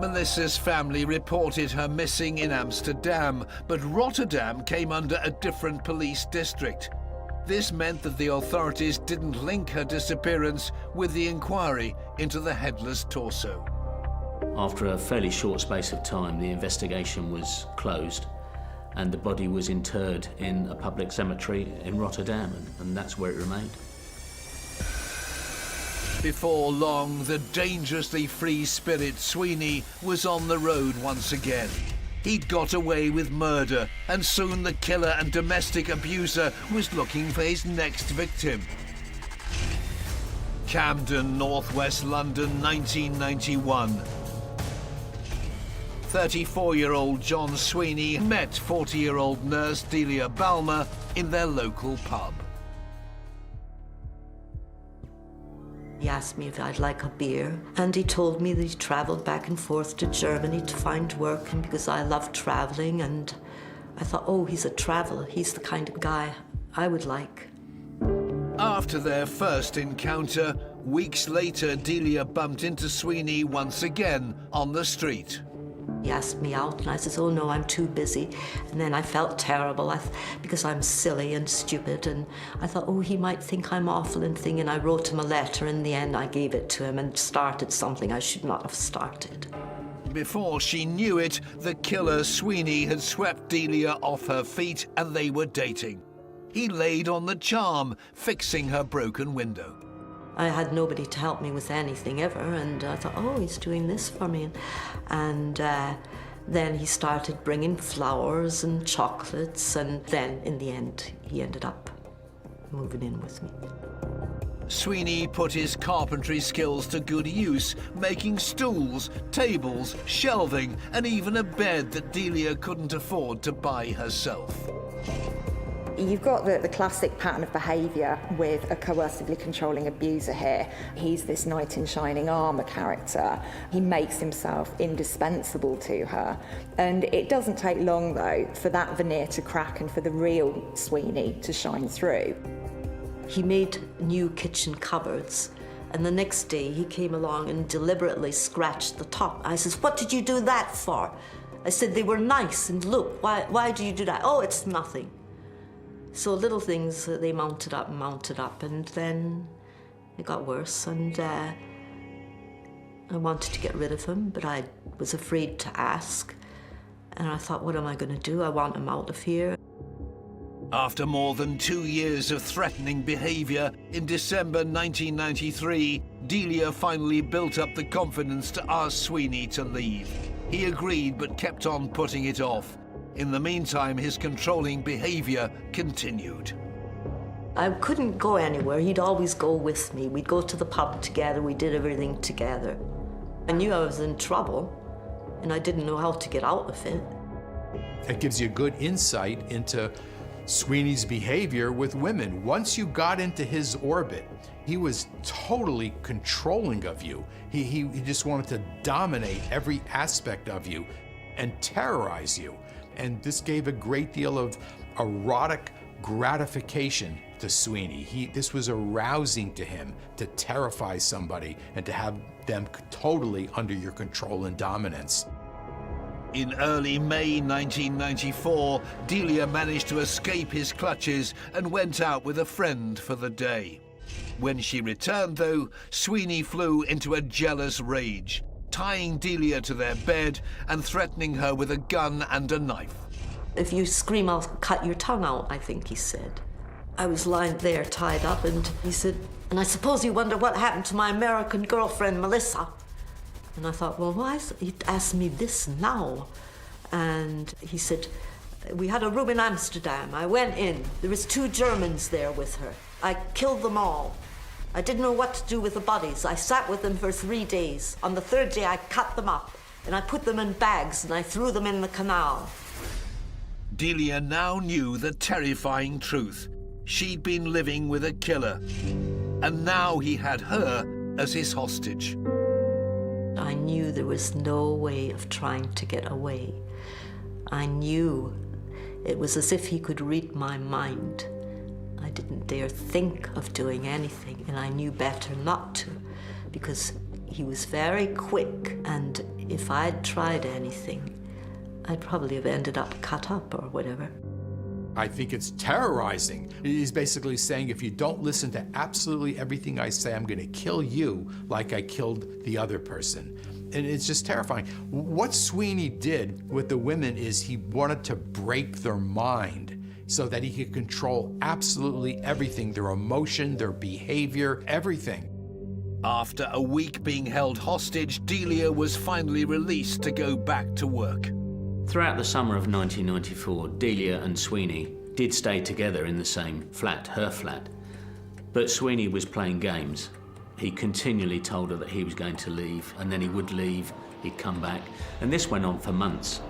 Melissa's family reported her missing in Amsterdam, but Rotterdam came under a different police district. This meant that the authorities didn't link her disappearance with the inquiry into the headless torso. After a fairly short space of time, the investigation was closed and the body was interred in a public cemetery in Rotterdam, and that's where it remained. Before long, the dangerously free spirit Sweeney was on the road once again. He'd got away with murder, and soon the killer and domestic abuser was looking for his next victim. Camden, northwest London, 1991. 34-year-old John Sweeney met 40-year-old nurse Delia Balmer in their local pub. He asked me if I'd like a beer, and he told me that he travelled back and forth to Germany to find work, and because I love travelling, and I thought, oh, he's a traveler. He's the kind of guy I would like. After their first encounter, weeks later, Delia bumped into Sweeney once again on the street. He asked me out, and I said, oh, no, I'm too busy. And then I felt terrible because I'm silly and stupid. And I thought, oh, he might think I'm awful and thing. And I wrote him a letter. In the end, I gave it to him and started something I should not have started. Before she knew it, the killer, Sweeney, had swept Delia off her feet and they were dating. He laid on the charm, fixing her broken window. I had nobody to help me with anything ever, and I thought, oh, he's doing this for me. And then he started bringing flowers and chocolates, and then in the end, he ended up moving in with me. Sweeney put his carpentry skills to good use, making stools, tables, shelving, and even a bed that Delia couldn't afford to buy herself. You've got the classic pattern of behaviour with a coercively controlling abuser here. He's this knight in shining armour character. He makes himself indispensable to her. And it doesn't take long, though, for that veneer to crack and for the real Sweeney to shine through. He made new kitchen cupboards, and the next day he came along and deliberately scratched the top. I says, what did you do that for? I said, they were nice, and look, why do you do that? Oh, it's nothing. So little things, they mounted up, and then it got worse, and I wanted to get rid of him, but I was afraid to ask. And I thought, what am I going to do? I want him out of here. After more than 2 years of threatening behaviour, in December 1993, Delia finally built up the confidence to ask Sweeney to leave. He agreed, but kept on putting it off. In the meantime, his controlling behaviour continued. I couldn't go anywhere. He'd always go with me. We'd go to the pub together. We did everything together. I knew I was in trouble, and I didn't know how to get out of it. It gives you a good insight into Sweeney's behavior with women. Once you got into his orbit, he was totally controlling of you. He just wanted to dominate every aspect of you and terrorize you. And this gave a great deal of erotic gratification to Sweeney. This was arousing to him to terrify somebody and to have them totally under your control and dominance. In early May 1994, Delia managed to escape his clutches and went out with a friend for the day. When she returned, though, Sweeney flew into a jealous rage, tying Delia to their bed and threatening her with a gun and a knife. If you scream, I'll cut your tongue out, I think he said. I was lying there tied up, and he said, and I suppose you wonder what happened to my American girlfriend, Melissa. And I thought, well, why is he asked me this now? And he said, we had a room in Amsterdam. I went in. There was 2 Germans there with her. I killed them all. I didn't know what to do with the bodies. I sat with them for 3 days. On the 3rd day, I cut them up, and I put them in bags, and I threw them in the canal. Delia now knew the terrifying truth. She'd been living with a killer, and now he had her as his hostage. I knew there was no way of trying to get away. I knew it was as if he could read my mind. I didn't dare think of doing anything, and I knew better not to, because he was very quick, and if I'd tried anything, I'd probably have ended up cut up or whatever. I think it's terrorizing. He's basically saying, if you don't listen to absolutely everything I say, I'm going to kill you like I killed the other person. And it's just terrifying. What Sweeney did with the women is he wanted to break their mind so that he could control absolutely everything, their emotion, their behavior, everything. After a week being held hostage, Delia was finally released to go back to work. Throughout the summer of 1994, Delia and Sweeney did stay together in the same flat, her flat. But Sweeney was playing games. He continually told her that he was going to leave, and then he would leave, he'd come back, and this went on for months.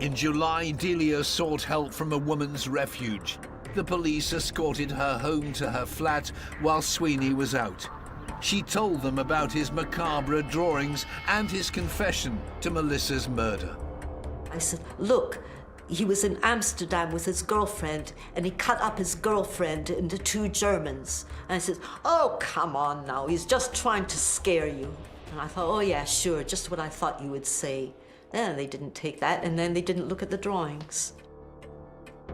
In July, Delia sought help from a woman's refuge. The police escorted her home to her flat while Sweeney was out. She told them about his macabre drawings and his confession to Melissa's murder. I said, look, he was in Amsterdam with his girlfriend, and he cut up his girlfriend into 2 Germans. And I said, oh, come on now, he's just trying to scare you. And I thought, oh yeah, sure, just what I thought you would say. Then they didn't take that, and then they didn't look at the drawings.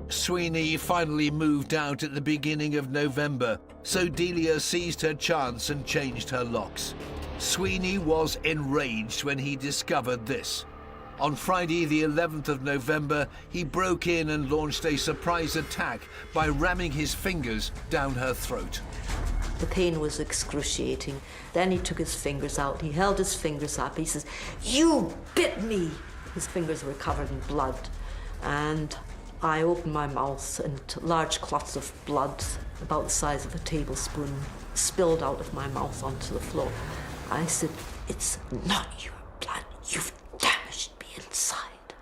Sweeney finally moved out at the beginning of November, so Delia seized her chance and changed her locks. Sweeney was enraged when he discovered this. On Friday, the 11th of November, he broke in and launched a surprise attack by ramming his fingers down her throat. The pain was excruciating. Then he took his fingers out. He held his fingers up. He says, you bit me! His fingers were covered in blood. And I opened my mouth, and large clots of blood, about the size of a tablespoon, spilled out of my mouth onto the floor. I said, it's not your blood. You've damaged me inside.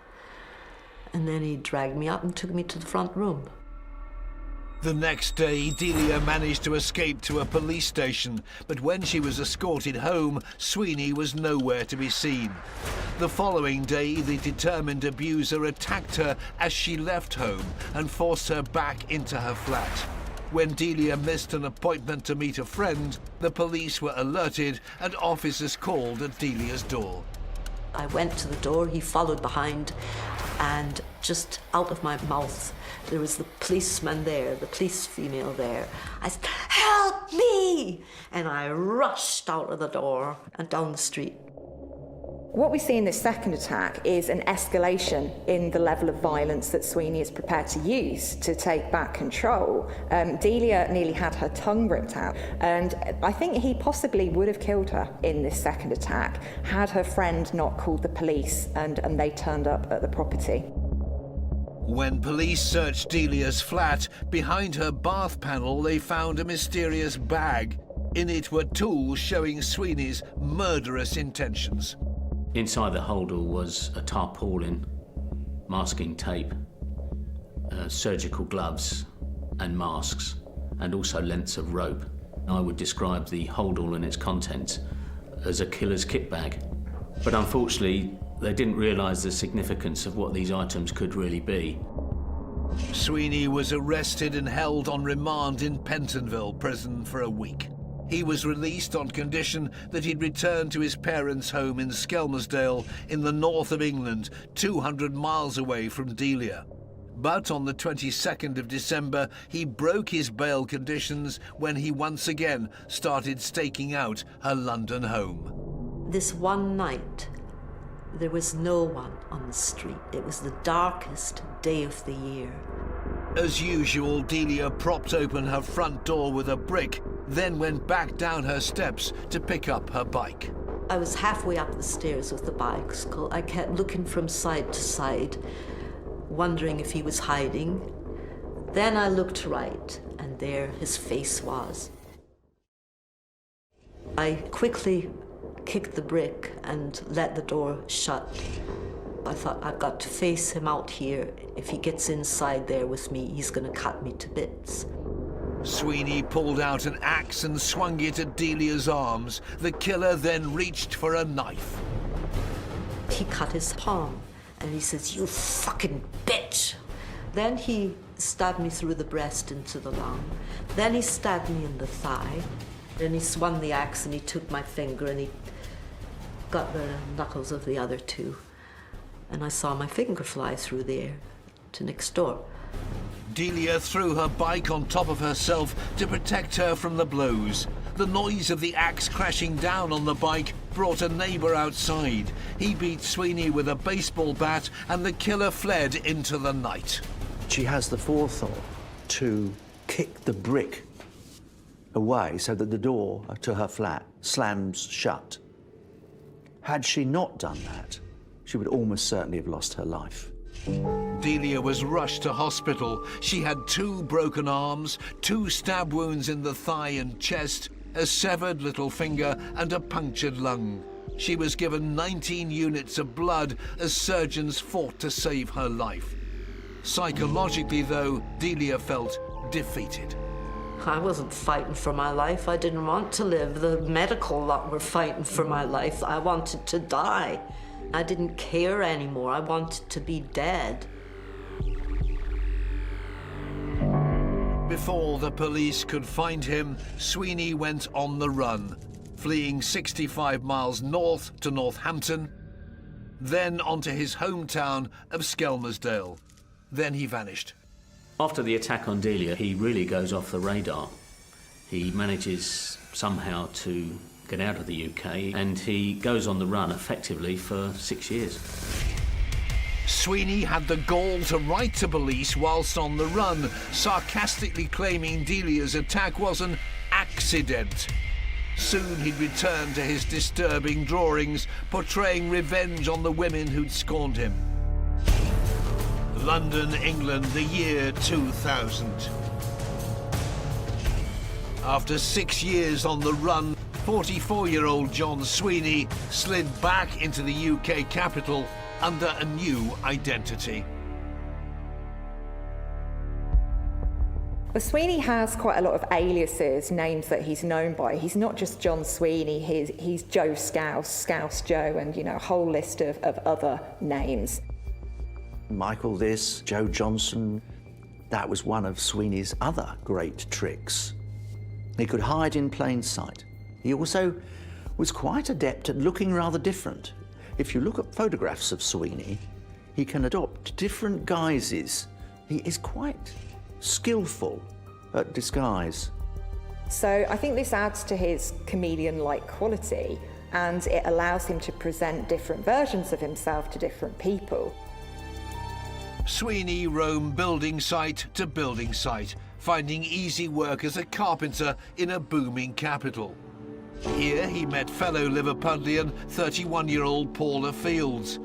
And then he dragged me up and took me to the front room. The next day, Delia managed to escape to a police station, but when she was escorted home, Sweeney was nowhere to be seen. The following day, the determined abuser attacked her as she left home and forced her back into her flat. When Delia missed an appointment to meet a friend, the police were alerted and officers called at Delia's door. I went to the door, he followed behind, and just out of my mouth, there was the policeman there, the police female there. I said, help me! And I rushed out of the door and down the street. What we see in this second attack is an escalation in the level of violence that Sweeney is prepared to use to take back control. Delia nearly had her tongue ripped out, and I think he possibly would have killed her in this second attack had her friend not called the police and they turned up at the property. When police searched Delia's flat, behind her bath panel they found a mysterious bag. In it were tools showing Sweeney's murderous intentions. Inside the holdall was a tarpaulin, masking tape, surgical gloves and masks, and also lengths of rope. I would describe the holdall and its contents as a killer's kit bag. But unfortunately, they didn't realise the significance of what these items could really be. Sweeney was arrested and held on remand in Pentonville prison for a week. He was released on condition that he'd return to his parents' home in Skelmersdale in the north of England, 200 miles away from Delia. But on the 22nd of December, he broke his bail conditions when he once again started staking out her London home. This one night, there was no one on the street. It was the darkest day of the year. As usual, Delia propped open her front door with a brick, then went back down her steps to pick up her bike. I was halfway up the stairs with the bicycle. I kept looking from side to side, wondering if he was hiding. Then I looked right, and there his face was. I quickly kicked the brick and let the door shut. I thought, I've got to face him out here. If he gets inside there with me, he's going to cut me to bits. Sweeney pulled out an axe and swung it at Delia's arms. The killer then reached for a knife. He cut his palm, and he says, you fucking bitch. Then he stabbed me through the breast into the lung. Then he stabbed me in the thigh. Then he swung the axe and he took my finger and he got the knuckles of the other two. And I saw my finger fly through the air to next door. Delia threw her bike on top of herself to protect her from the blows. The noise of the axe crashing down on the bike brought a neighbour outside. He beat Sweeney with a baseball bat and the killer fled into the night. She has the forethought to kick the brick away so that the door to her flat slams shut. Had she not done that, she would almost certainly have lost her life. Delia was rushed to hospital. She had 2 broken arms, 2 stab wounds in the thigh and chest, a severed little finger and a punctured lung. She was given 19 units of blood as surgeons fought to save her life. Psychologically, though, Delia felt defeated. I wasn't fighting for my life. I didn't want to live. The medical lot were fighting for my life. I wanted to die. I didn't care anymore. I wanted to be dead. Before the police could find him, Sweeney went on the run, fleeing 65 miles north to Northampton, then onto his hometown of Skelmersdale. Then he vanished. After the attack on Delia, he really goes off the radar. He manages somehow to get out of the UK, and he goes on the run effectively for 6 years. Sweeney had the gall to write to police whilst on the run, sarcastically claiming Delia's attack was an accident. Soon he'd return to his disturbing drawings, portraying revenge on the women who'd scorned him. London, England, the year 2000. After 6 years on the run, 44-year-old John Sweeney slid back into the UK capital under a new identity. Well, Sweeney has quite a lot of aliases, names that he's known by. He's not just John Sweeney, he's Joe Scouse, Scouse Joe, and a whole list of other names. Michael this, Joe Johnson, that was one of Sweeney's other great tricks. He could hide in plain sight. He also was quite adept at looking rather different. If you look at photographs of Sweeney, he can adopt different guises. He is quite skillful at disguise. So I think this adds to his chameleon-like quality, and it allows him to present different versions of himself to different people. Sweeney roamed building site to building site, finding easy work as a carpenter in a booming capital. Here he met fellow Liverpudlian 31-year-old Paula Fields.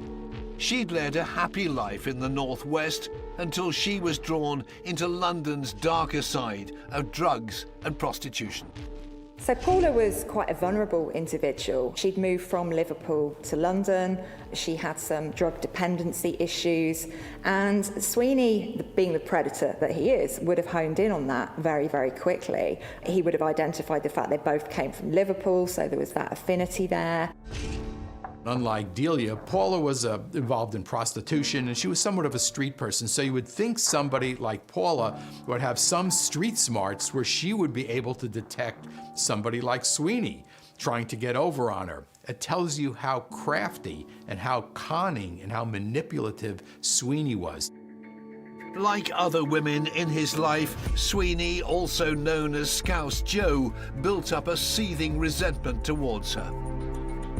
She'd led a happy life in the northwest until she was drawn into London's darker side of drugs and prostitution. So Paula was quite a vulnerable individual. She'd moved from Liverpool to London. She had some drug dependency issues, and Sweeney, being the predator that he is, would have honed in on that very, very quickly. He would have identified the fact they both came from Liverpool, so there was that affinity there. Unlike Delia, Paula was involved in prostitution, and she was somewhat of a street person, so you would think somebody like Paula would have some street smarts where she would be able to detect somebody like Sweeney trying to get over on her. It tells you how crafty and how conning and how manipulative Sweeney was. Like other women in his life, Sweeney, also known as Scouse Joe, built up a seething resentment towards her.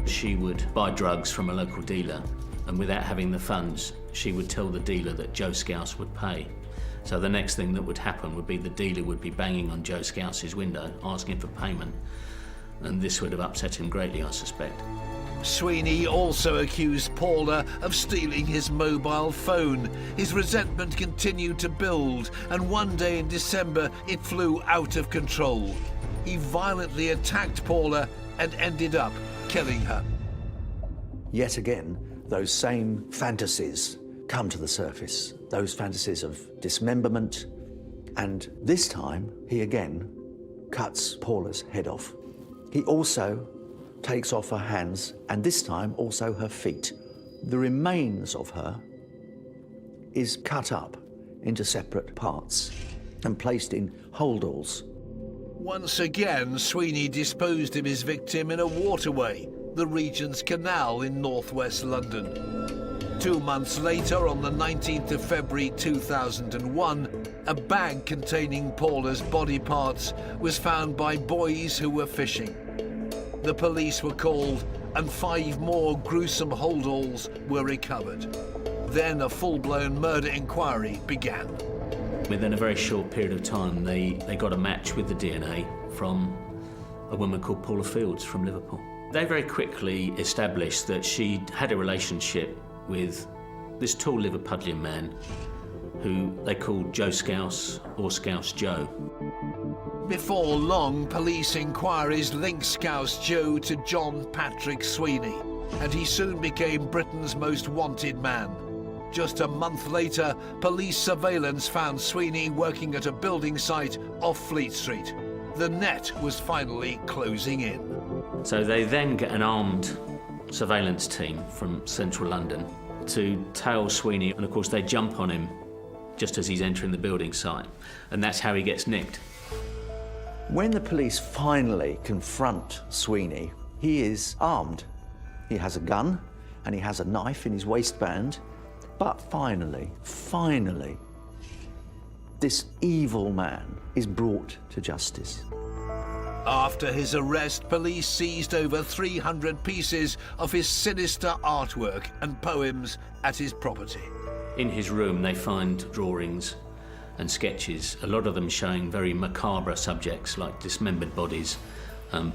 She would buy drugs from a local dealer, and without having the funds, she would tell the dealer that Joe Scouse would pay. So the next thing that would happen would be the dealer would be banging on Joe Scouse's window, asking for payment, and this would have upset him greatly, I suspect. Sweeney also accused Paula of stealing his mobile phone. His resentment continued to build, and one day in December, it flew out of control. He violently attacked Paula and ended up killing her. Yet again, those same fantasies come to the surface, those fantasies of dismemberment, and this time he again cuts Paula's head off. He also takes off her hands, and this time also her feet. The remains of her is cut up into separate parts and placed in holdalls. Once again, Sweeney disposed of his victim in a waterway, the Regent's Canal in northwest London. 2 months later, on the 19th of February 2001, a bag containing Paula's body parts was found by boys who were fishing. The police were called, and 5 more gruesome holdalls were recovered. Then a full-blown murder inquiry began. Within a very short period of time, they got a match with the DNA from a woman called Paula Fields from Liverpool. They very quickly established that she'd had a relationship with this tall Liverpudlian man who they called Joe Scouse or Scouse Joe. Before long, police inquiries linked Scouse Joe to John Patrick Sweeney, and he soon became Britain's most wanted man. Just a month later, police surveillance found Sweeney working at a building site off Fleet Street. The net was finally closing in. So they then get an armed surveillance team from central London to tail Sweeney, and of course they jump on him just as he's entering the building site, and that's how he gets nicked. When the police finally confront Sweeney, he is armed. He has a gun and he has a knife in his waistband. But finally, this evil man is brought to justice. After his arrest, police seized over 300 pieces of his sinister artwork and poems at his property. In his room, they find drawings and sketches, a lot of them showing very macabre subjects like dismembered bodies,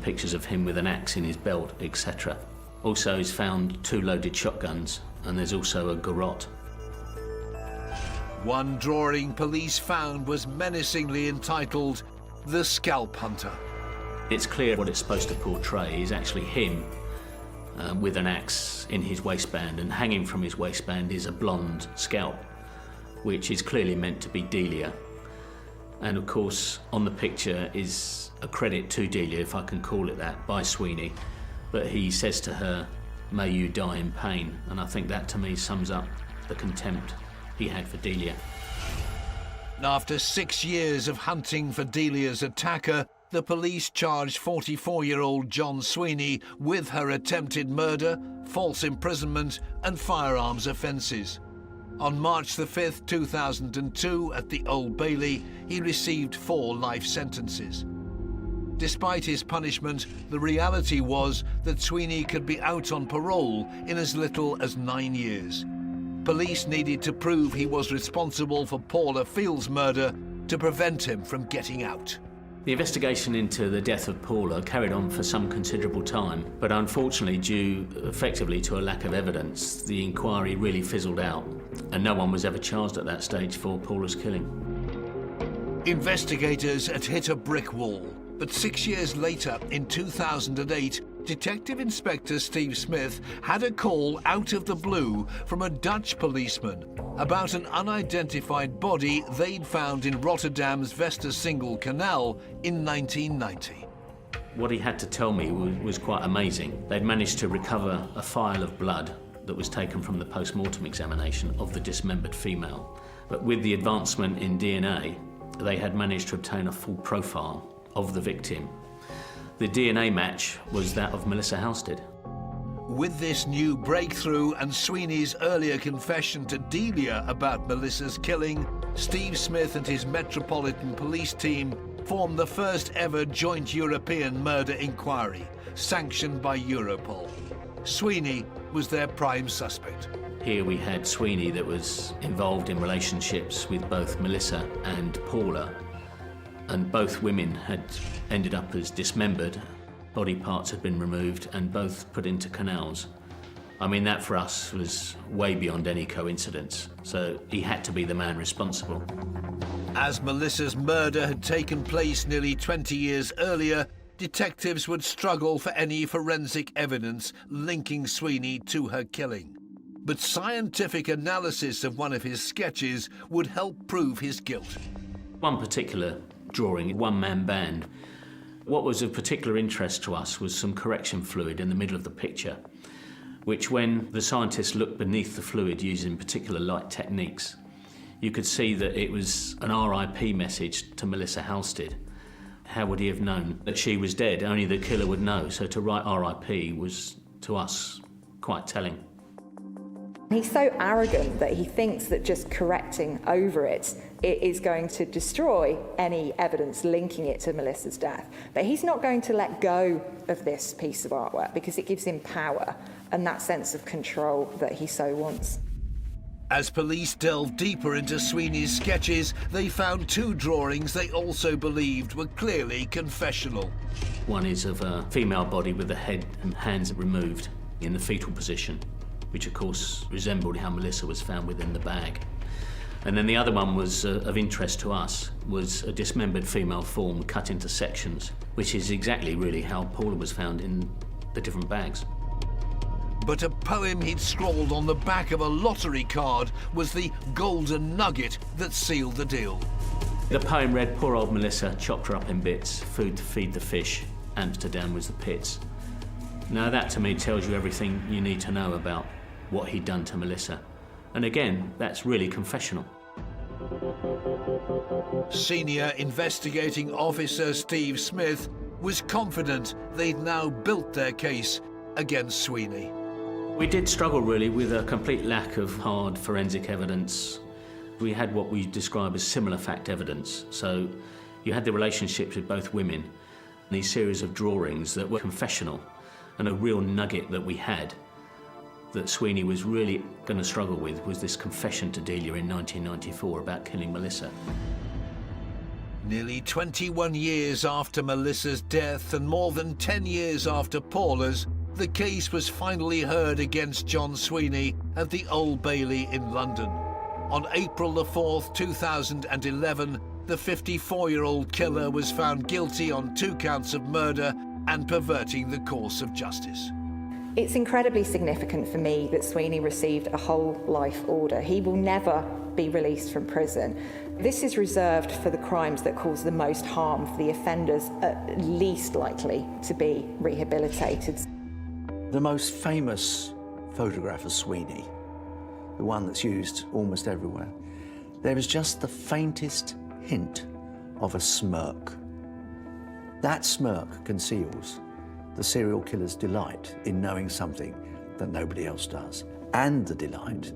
pictures of him with an axe in his belt, etc. Also, he's found 2 loaded shotguns, and there's also a garrote. One drawing police found was menacingly entitled The Scalp Hunter. It's clear what it's supposed to portray is actually him with an axe in his waistband, and hanging from his waistband is a blonde scalp, which is clearly meant to be Delia. And of course, on the picture is a credit to Delia, if I can call it that, by Sweeney. But he says to her, "May you die in pain." And I think that to me sums up the contempt he had for Delia. After 6 years of hunting for Delia's attacker, the police charged 44-year-old John Sweeney with her attempted murder, false imprisonment and firearms offences. On March the 5th, 2002, at the Old Bailey, he received 4 life sentences. Despite his punishment, the reality was that Sweeney could be out on parole in as little as 9 years. Police needed to prove he was responsible for Paula Field's murder to prevent him from getting out. The investigation into the death of Paula carried on for some considerable time, but unfortunately, due effectively to a lack of evidence, the inquiry really fizzled out, and no one was ever charged at that stage for Paula's killing. Investigators had hit a brick wall, but 6 years later, in 2008, Detective Inspector Steve Smith had a call out of the blue from a Dutch policeman about an unidentified body they'd found in Rotterdam's Westersingle Canal in 1990. What he had to tell me was quite amazing. They'd managed to recover a phial of blood that was taken from the post-mortem examination of the dismembered female. But with the advancement in DNA, they had managed to obtain a full profile of the victim. The DNA match was that of Melissa Halstead. With this new breakthrough and Sweeney's earlier confession to Delia about Melissa's killing, Steve Smith and his Metropolitan Police team formed the first ever joint European murder inquiry, sanctioned by Europol. Sweeney was their prime suspect. Here we had Sweeney that was involved in relationships with both Melissa and Paula, and both women had ended up as dismembered, body parts had been removed and both put into canals. I mean, that for us was way beyond any coincidence, so he had to be the man responsible. As Melissa's murder had taken place nearly 20 years earlier, detectives would struggle for any forensic evidence linking Sweeney to her killing. But scientific analysis of one of his sketches would help prove his guilt. One particular drawing, one-man band. What was of particular interest to us was some correction fluid in the middle of the picture, which when the scientists looked beneath the fluid using particular light techniques, you could see that it was an RIP message to Melissa Halstead. How would he have known that she was dead? Only the killer would know, so to write RIP was, to us, quite telling. He's so arrogant that he thinks that just correcting over it is going to destroy any evidence linking it to Melissa's death. But he's not going to let go of this piece of artwork because it gives him power and that sense of control that he so wants. As police delved deeper into Sweeney's sketches, they found 2 drawings they also believed were clearly confessional. One is of a female body with the head and hands removed in the fetal position, which of course resembled how Melissa was found within the bag. And then the other one was of interest to us, was a dismembered female form cut into sections, which is exactly really how Paula was found in the different bags. But a poem he'd scrawled on the back of a lottery card was the golden nugget that sealed the deal. The poem read, "Poor old Melissa, chopped her up in bits, food to feed the fish, Amsterdam was the pits." Now that to me tells you everything you need to know about what he'd done to Melissa. And again, that's really confessional. Senior investigating officer Steve Smith was confident they'd now built their case against Sweeney. We did struggle really with a complete lack of hard forensic evidence. We had what we describe as similar fact evidence. So you had the relationships with both women, these series of drawings that were confessional, and a real nugget that we had that Sweeney was really going to struggle with was this confession to Delia in 1994 about killing Melissa. Nearly 21 years after Melissa's death and more than 10 years after Paula's, the case was finally heard against John Sweeney at the Old Bailey in London. On April the 4th, 2011, the 54-year-old killer was found guilty on 2 counts of murder and perverting the course of justice. It's incredibly significant for me that Sweeney received a whole life order. He will never be released from prison. This is reserved for the crimes that cause the most harm, for the offenders at least likely to be rehabilitated. The most famous photograph of Sweeney, the one that's used almost everywhere, there is just the faintest hint of a smirk. That smirk conceals the serial killer's delight in knowing something that nobody else does, and the delight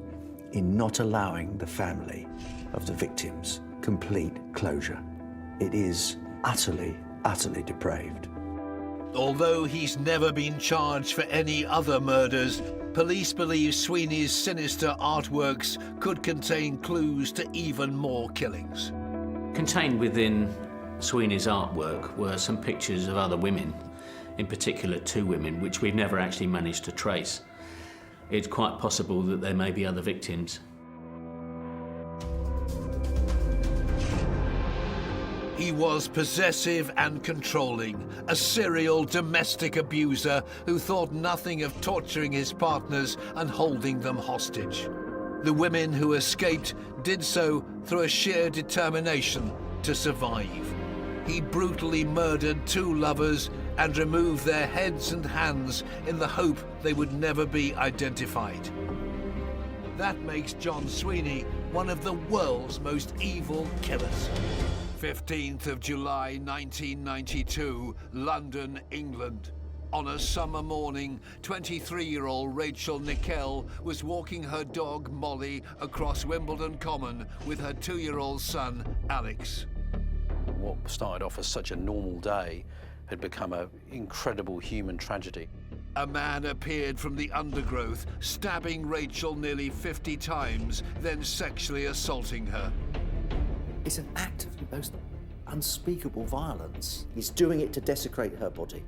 in not allowing the family of the victims complete closure. It is utterly, utterly depraved. Although he's never been charged for any other murders, police believe Sweeney's sinister artworks could contain clues to even more killings. Contained within Sweeney's artwork were some pictures of other women, in particular 2 women, which we've never actually managed to trace. It's quite possible that there may be other victims. He was possessive and controlling, a serial domestic abuser who thought nothing of torturing his partners and holding them hostage. The women who escaped did so through a sheer determination to survive. He brutally murdered 2 lovers and removed their heads and hands in the hope they would never be identified. That makes John Sweeney one of the world's most evil killers. 15th of July 1992, London, England. On a summer morning, 23-year-old Rachel Nickel was walking her dog Molly across Wimbledon Common with her 2-year-old son Alex. What started off as such a normal day had become an incredible human tragedy. A man appeared from the undergrowth, stabbing Rachel nearly 50 times, then sexually assaulting her. It's an act of the most unspeakable violence. He's doing it to desecrate her body,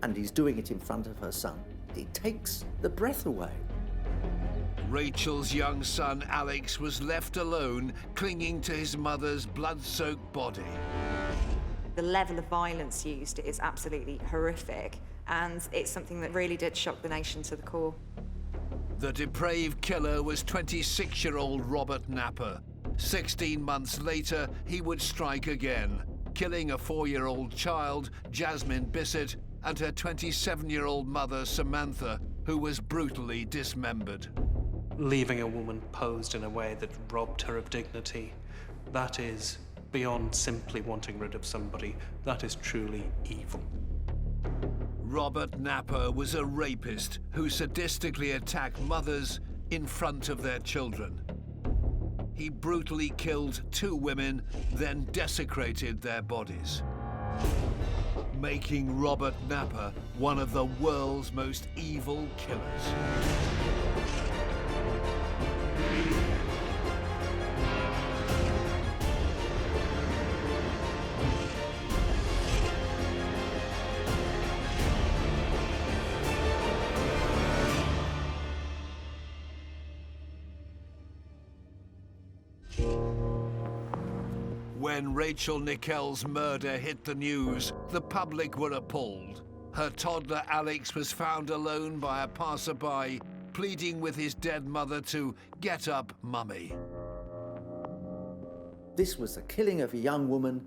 and he's doing it in front of her son. It takes the breath away. Rachel's young son Alex was left alone, clinging to his mother's blood-soaked body. The level of violence used is absolutely horrific, and it's something that really did shock the nation to the core. The depraved killer was 26-year-old Robert Napper. 16 months later, he would strike again, killing a 4-year-old child, Jasmine Bissett, and her 27-year-old mother, Samantha, who was brutally dismembered. Leaving a woman posed in a way that robbed her of dignity, that is beyond simply wanting rid of somebody. That is truly evil. Robert Napper was a rapist who sadistically attacked mothers in front of their children. He brutally killed 2 women, then desecrated their bodies, making Robert Napper one of the world's most evil killers. When Rachel Nickel's murder hit the news, the public were appalled. Her toddler Alex was found alone by a passerby, pleading with his dead mother to get up, mummy. This was the killing of a young woman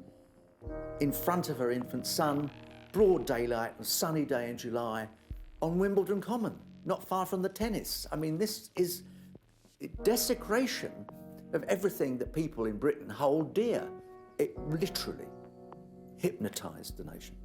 in front of her infant son, broad daylight, a sunny day in July, on Wimbledon Common, not far from the tennis. I mean, this is desecration of everything that people in Britain hold dear. It literally hypnotised the nation.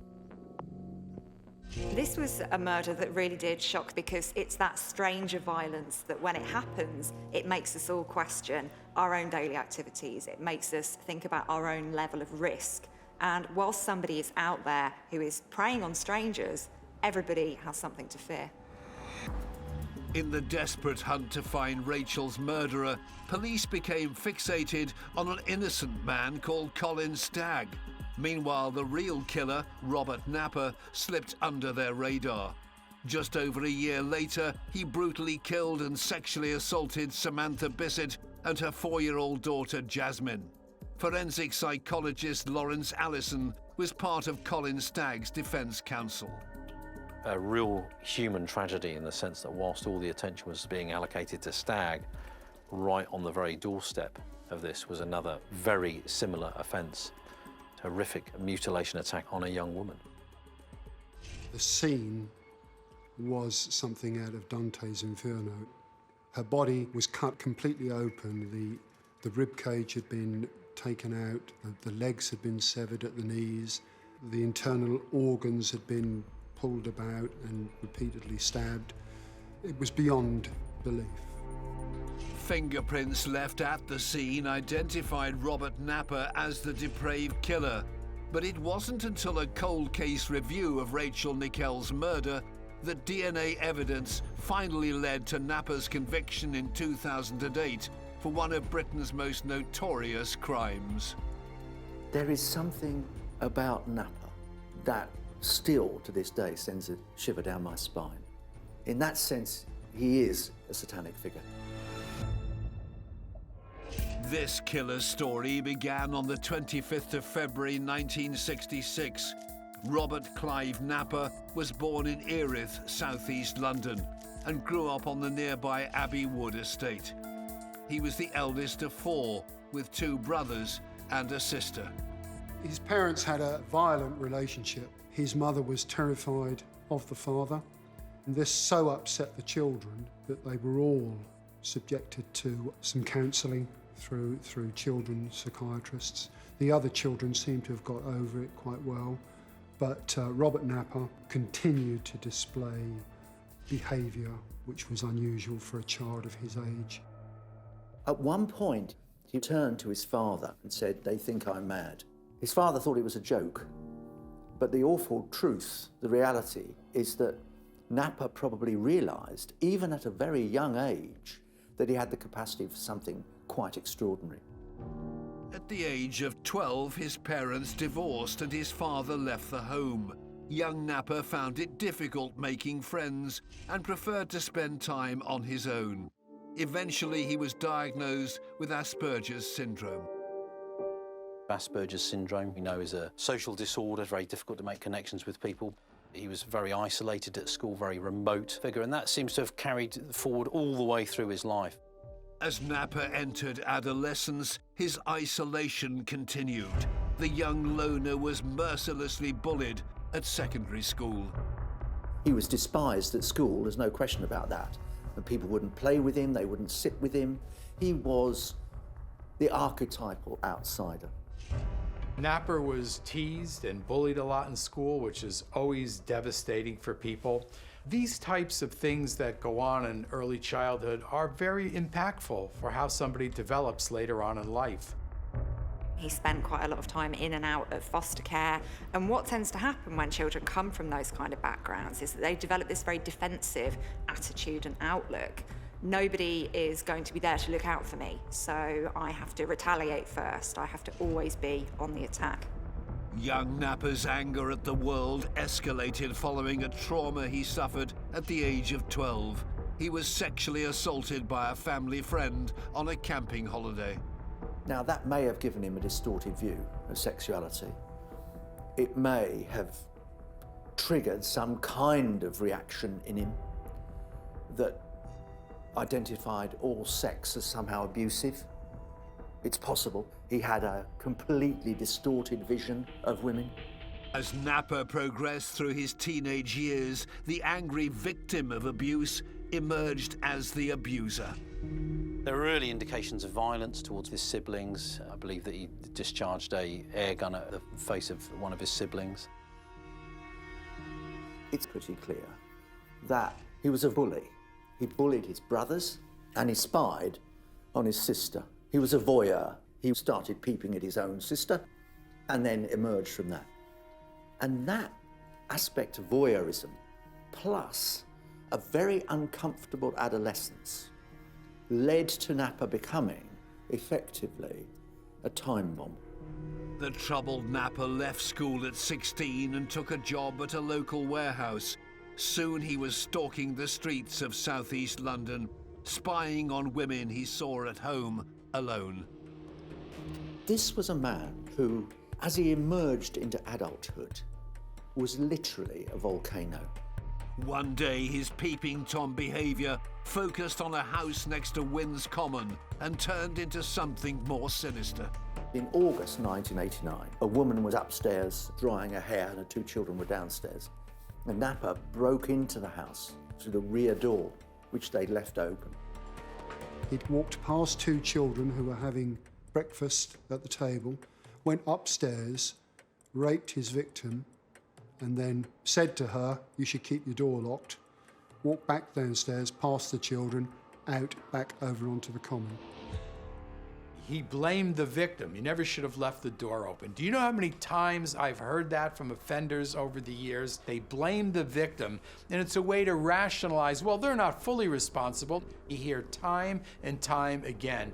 This was a murder that really did shock, because it's that stranger violence that when it happens, it makes us all question our own daily activities. It makes us think about our own level of risk. And whilst somebody is out there who is preying on strangers, everybody has something to fear. In the desperate hunt to find Rachel's murderer, police became fixated on an innocent man called Colin Stagg. Meanwhile, the real killer, Robert Napper, slipped under their radar. Just over a year later, he brutally killed and sexually assaulted Samantha Bissett and her 4-year-old daughter, Jasmine. Forensic psychologist Lawrence Allison was part of Colin Stagg's defence counsel. A real human tragedy in the sense that whilst all the attention was being allocated to Stagg, right on the very doorstep of this was another very similar offence. Horrific mutilation attack on a young woman. The scene was something out of Dante's Inferno. Her body was cut completely open. The rib cage had been taken out, the legs had been severed at the knees, the internal organs had been pulled about and repeatedly stabbed. It was beyond belief. Fingerprints left at the scene identified Robert Napper as the depraved killer, but it wasn't until a cold case review of Rachel Nickell's murder that DNA evidence finally led to Napper's conviction in 2008 for one of Britain's most notorious crimes. There is something about Napper that still to this day sends a shiver down my spine. In that sense, he is a satanic figure. This killer's story began on the 25th of February 1966. Robert Clive Napper was born in Erith, southeast London, and grew up on the nearby Abbey Wood estate. He was the eldest of 4, with 2 brothers and a sister. His parents had a violent relationship. His mother was terrified of the father, and this so upset the children that they were all subjected to some counselling through children's psychiatrists. The other children seemed to have got over it quite well, but Robert Napper continued to display behaviour which was unusual for a child of his age. At one point, he turned to his father and said, "They think I'm mad." His father thought it was a joke, but the awful truth, the reality, is that Napper probably realised, even at a very young age, that he had the capacity for something quite extraordinary. At the age of 12, his parents divorced and his father left the home. Young Napper found it difficult making friends and preferred to spend time on his own. Eventually, he was diagnosed with Asperger's syndrome. Asperger's syndrome, we know, is a social disorder, very difficult to make connections with people. He was very isolated at school, very remote figure, and that seems to have carried forward all the way through his life. As Napper entered adolescence, his isolation continued. The young loner was mercilessly bullied at secondary school. He was despised at school, there's no question about that. And people wouldn't play with him, they wouldn't sit with him. He was the archetypal outsider. Napper was teased and bullied a lot in school, which is always devastating for people. These types of things that go on in early childhood are very impactful for how somebody develops later on in life. He spent quite a lot of time in and out of foster care, and what tends to happen when children come from those kind of backgrounds is that they develop this very defensive attitude and outlook. Nobody is going to be there to look out for me, so I have to retaliate first. I have to always be on the attack. Young Napper's anger at the world escalated following a trauma he suffered at the age of 12. He was sexually assaulted by a family friend on a camping holiday. Now, that may have given him a distorted view of sexuality. It may have triggered some kind of reaction in him that identified all sex as somehow abusive. It's possible he had a completely distorted vision of women. As Napper progressed through his teenage years, the angry victim of abuse emerged as the abuser. There are early indications of violence towards his siblings. I believe that he discharged a air gun at the face of one of his siblings. It's pretty clear that he was a bully. He bullied his brothers and he spied on his sister. He was a voyeur. He started peeping at his own sister and then emerged from that. And that aspect of voyeurism, plus a very uncomfortable adolescence, led to Napa becoming, effectively, a time bomb. The troubled Napa left school at 16 and took a job at a local warehouse. Soon he was stalking the streets of southeast London, spying on women he saw at home alone. This was a man who, as he emerged into adulthood, was literally a volcano. One day, his peeping Tom behaviour focused on a house next to Wimbledon Common and turned into something more sinister. In August 1989, a woman was upstairs drying her hair and her 2 children were downstairs. And Napa broke into the house through the rear door, which they'd left open. He'd walked past 2 children who were having breakfast at the table, went upstairs, raped his victim, and then said to her, "You should keep your door locked," walked back downstairs, past the children, out, back over onto the common. He blamed the victim. You never should have left the door open. Do you know how many times I've heard that from offenders over the years? They blame the victim, and it's a way to rationalize, well, they're not fully responsible. You hear time and time again.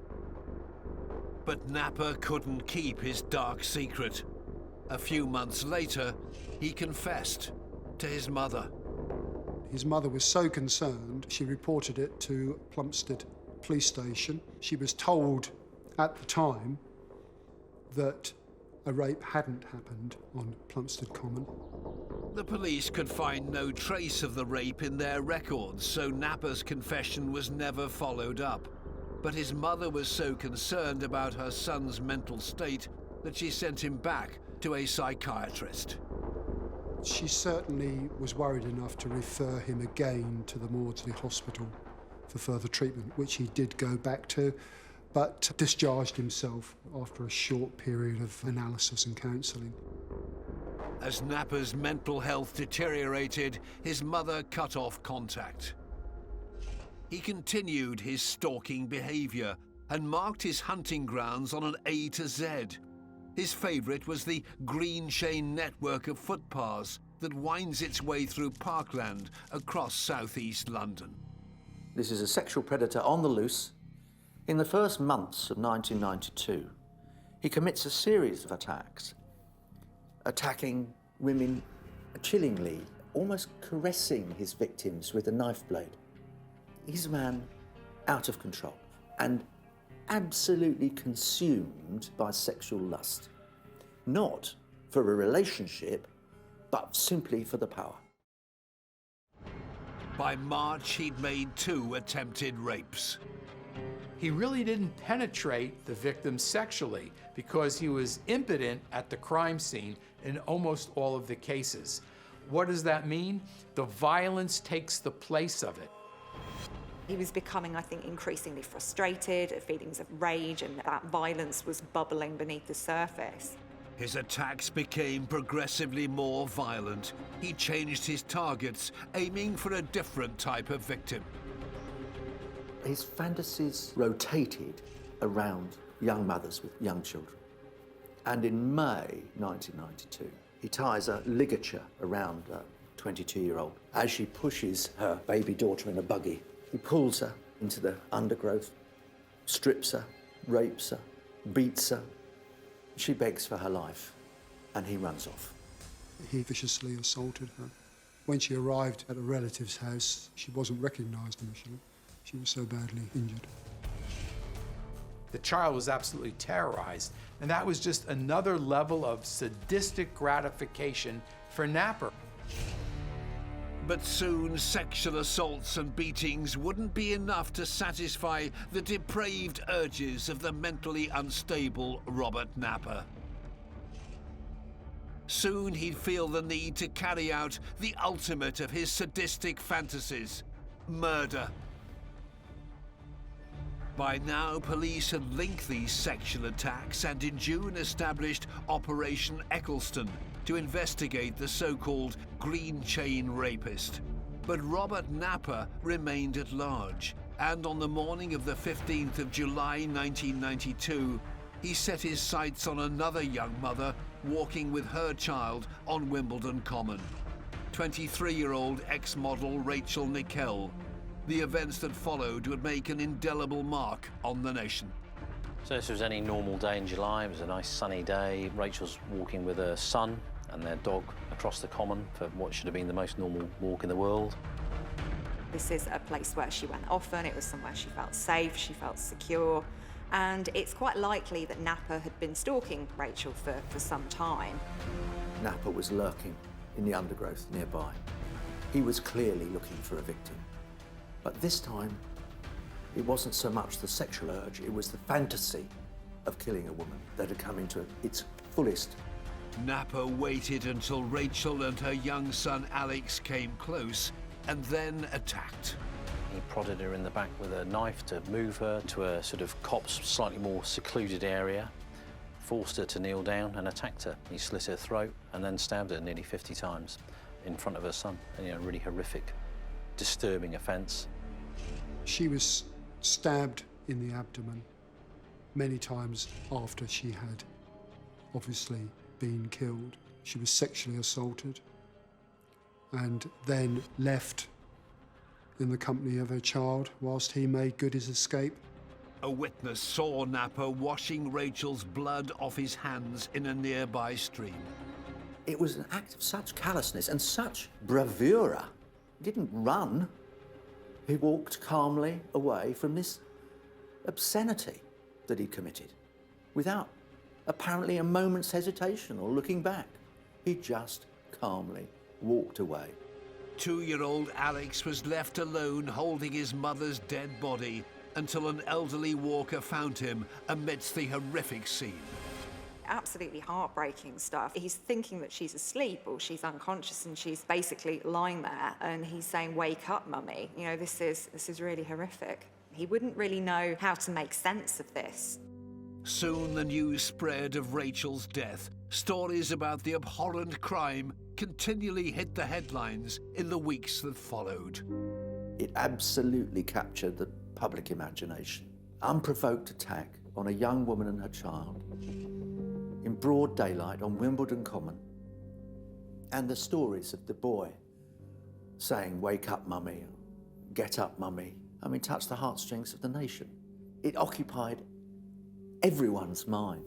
But Napa couldn't keep his dark secret. A few months later, he confessed to his mother. His mother was so concerned, she reported it to Plumstead Police Station. She was told at the time that a rape hadn't happened on Plumstead Common. The police could find no trace of the rape in their records, so Napa's confession was never followed up. But his mother was so concerned about her son's mental state that she sent him back to a psychiatrist. She certainly was worried enough to refer him again to the Maudsley Hospital for further treatment, which he did go back to, but discharged himself after a short period of analysis and counselling. As Napa's mental health deteriorated, his mother cut off contact. He continued his stalking behaviour and marked his hunting grounds on an A to Z. His favourite was the green chain network of footpaths that winds its way through parkland across southeast London. This is a sexual predator on the loose. In the first months of 1992, he commits a series of attacks, attacking women chillingly, almost caressing his victims with a knife blade. He's a man out of control and absolutely consumed by sexual lust. Not for a relationship, but simply for the power. By March, he'd made 2 attempted rapes. He really didn't penetrate the victim sexually because he was impotent at the crime scene in almost all of the cases. What does that mean? The violence takes the place of it. He was becoming, I think, increasingly frustrated, feelings of rage, and that violence was bubbling beneath the surface. His attacks became progressively more violent. He changed his targets, aiming for a different type of victim. His fantasies rotated around young mothers with young children. And in May 1992, he ties a ligature around a 22-year-old as she pushes her baby daughter in a buggy. He pulls her into the undergrowth, strips her, rapes her, beats her. She begs for her life, and he runs off. He viciously assaulted her. When she arrived at a relative's house, she wasn't recognised initially. She was so badly injured. The child was absolutely terrorized, and that was just another level of sadistic gratification for Napa. But soon, sexual assaults and beatings wouldn't be enough to satisfy the depraved urges of the mentally unstable Robert Napa. Soon he'd feel the need to carry out the ultimate of his sadistic fantasies: murder. By now, police had linked these sexual attacks and in June established Operation Eccleston to investigate the so-called green chain rapist. But Robert Napper remained at large, and on the morning of the 15th of July 1992, he set his sights on another young mother walking with her child on Wimbledon Common. 23-year-old ex-model Rachel Nickel. The events that followed would make an indelible mark on the nation. So this was any normal day in July. It was a nice sunny day. Rachel's walking with her son and their dog across the common for what should have been the most normal walk in the world. This is a place where she went often. It was somewhere she felt safe, she felt secure. And it's quite likely that Napper had been stalking Rachel for some time. Napper was lurking in the undergrowth nearby. He was clearly looking for a victim. But this time, it wasn't so much the sexual urge, it was the fantasy of killing a woman that had come into its fullest. Napper waited until Rachel and her young son Alex came close and then attacked. He prodded her in the back with a knife to move her to a sort of copse, slightly more secluded area, forced her to kneel down and attacked her. He slit her throat and then stabbed her nearly 50 times in front of her son. And, you know, really horrific, disturbing offence. She was stabbed in the abdomen many times after she had obviously been killed. She was sexually assaulted and then left in the company of her child whilst he made good his escape. A witness saw Napper washing Rachel's blood off his hands in a nearby stream. It was an act of such callousness and such bravura. He didn't run. He walked calmly away from this obscenity that he committed without apparently a moment's hesitation or looking back. He just calmly walked away. 2-year-old Alex was left alone holding his mother's dead body until an elderly walker found him amidst the horrific scene. Absolutely heartbreaking stuff. He's thinking that she's asleep or she's unconscious and she's basically lying there and he's saying, "Wake up, mummy." You know, this is really horrific. He wouldn't really know how to make sense of this. Soon the news spread of Rachel's death. Stories about the abhorrent crime continually hit the headlines in the weeks that followed. It absolutely captured the public imagination. Unprovoked attack on a young woman and her child in broad daylight on Wimbledon Common. And the stories of the boy saying, "Wake up, mummy," "Get up, mummy," I mean, touched the heartstrings of the nation. It occupied everyone's mind.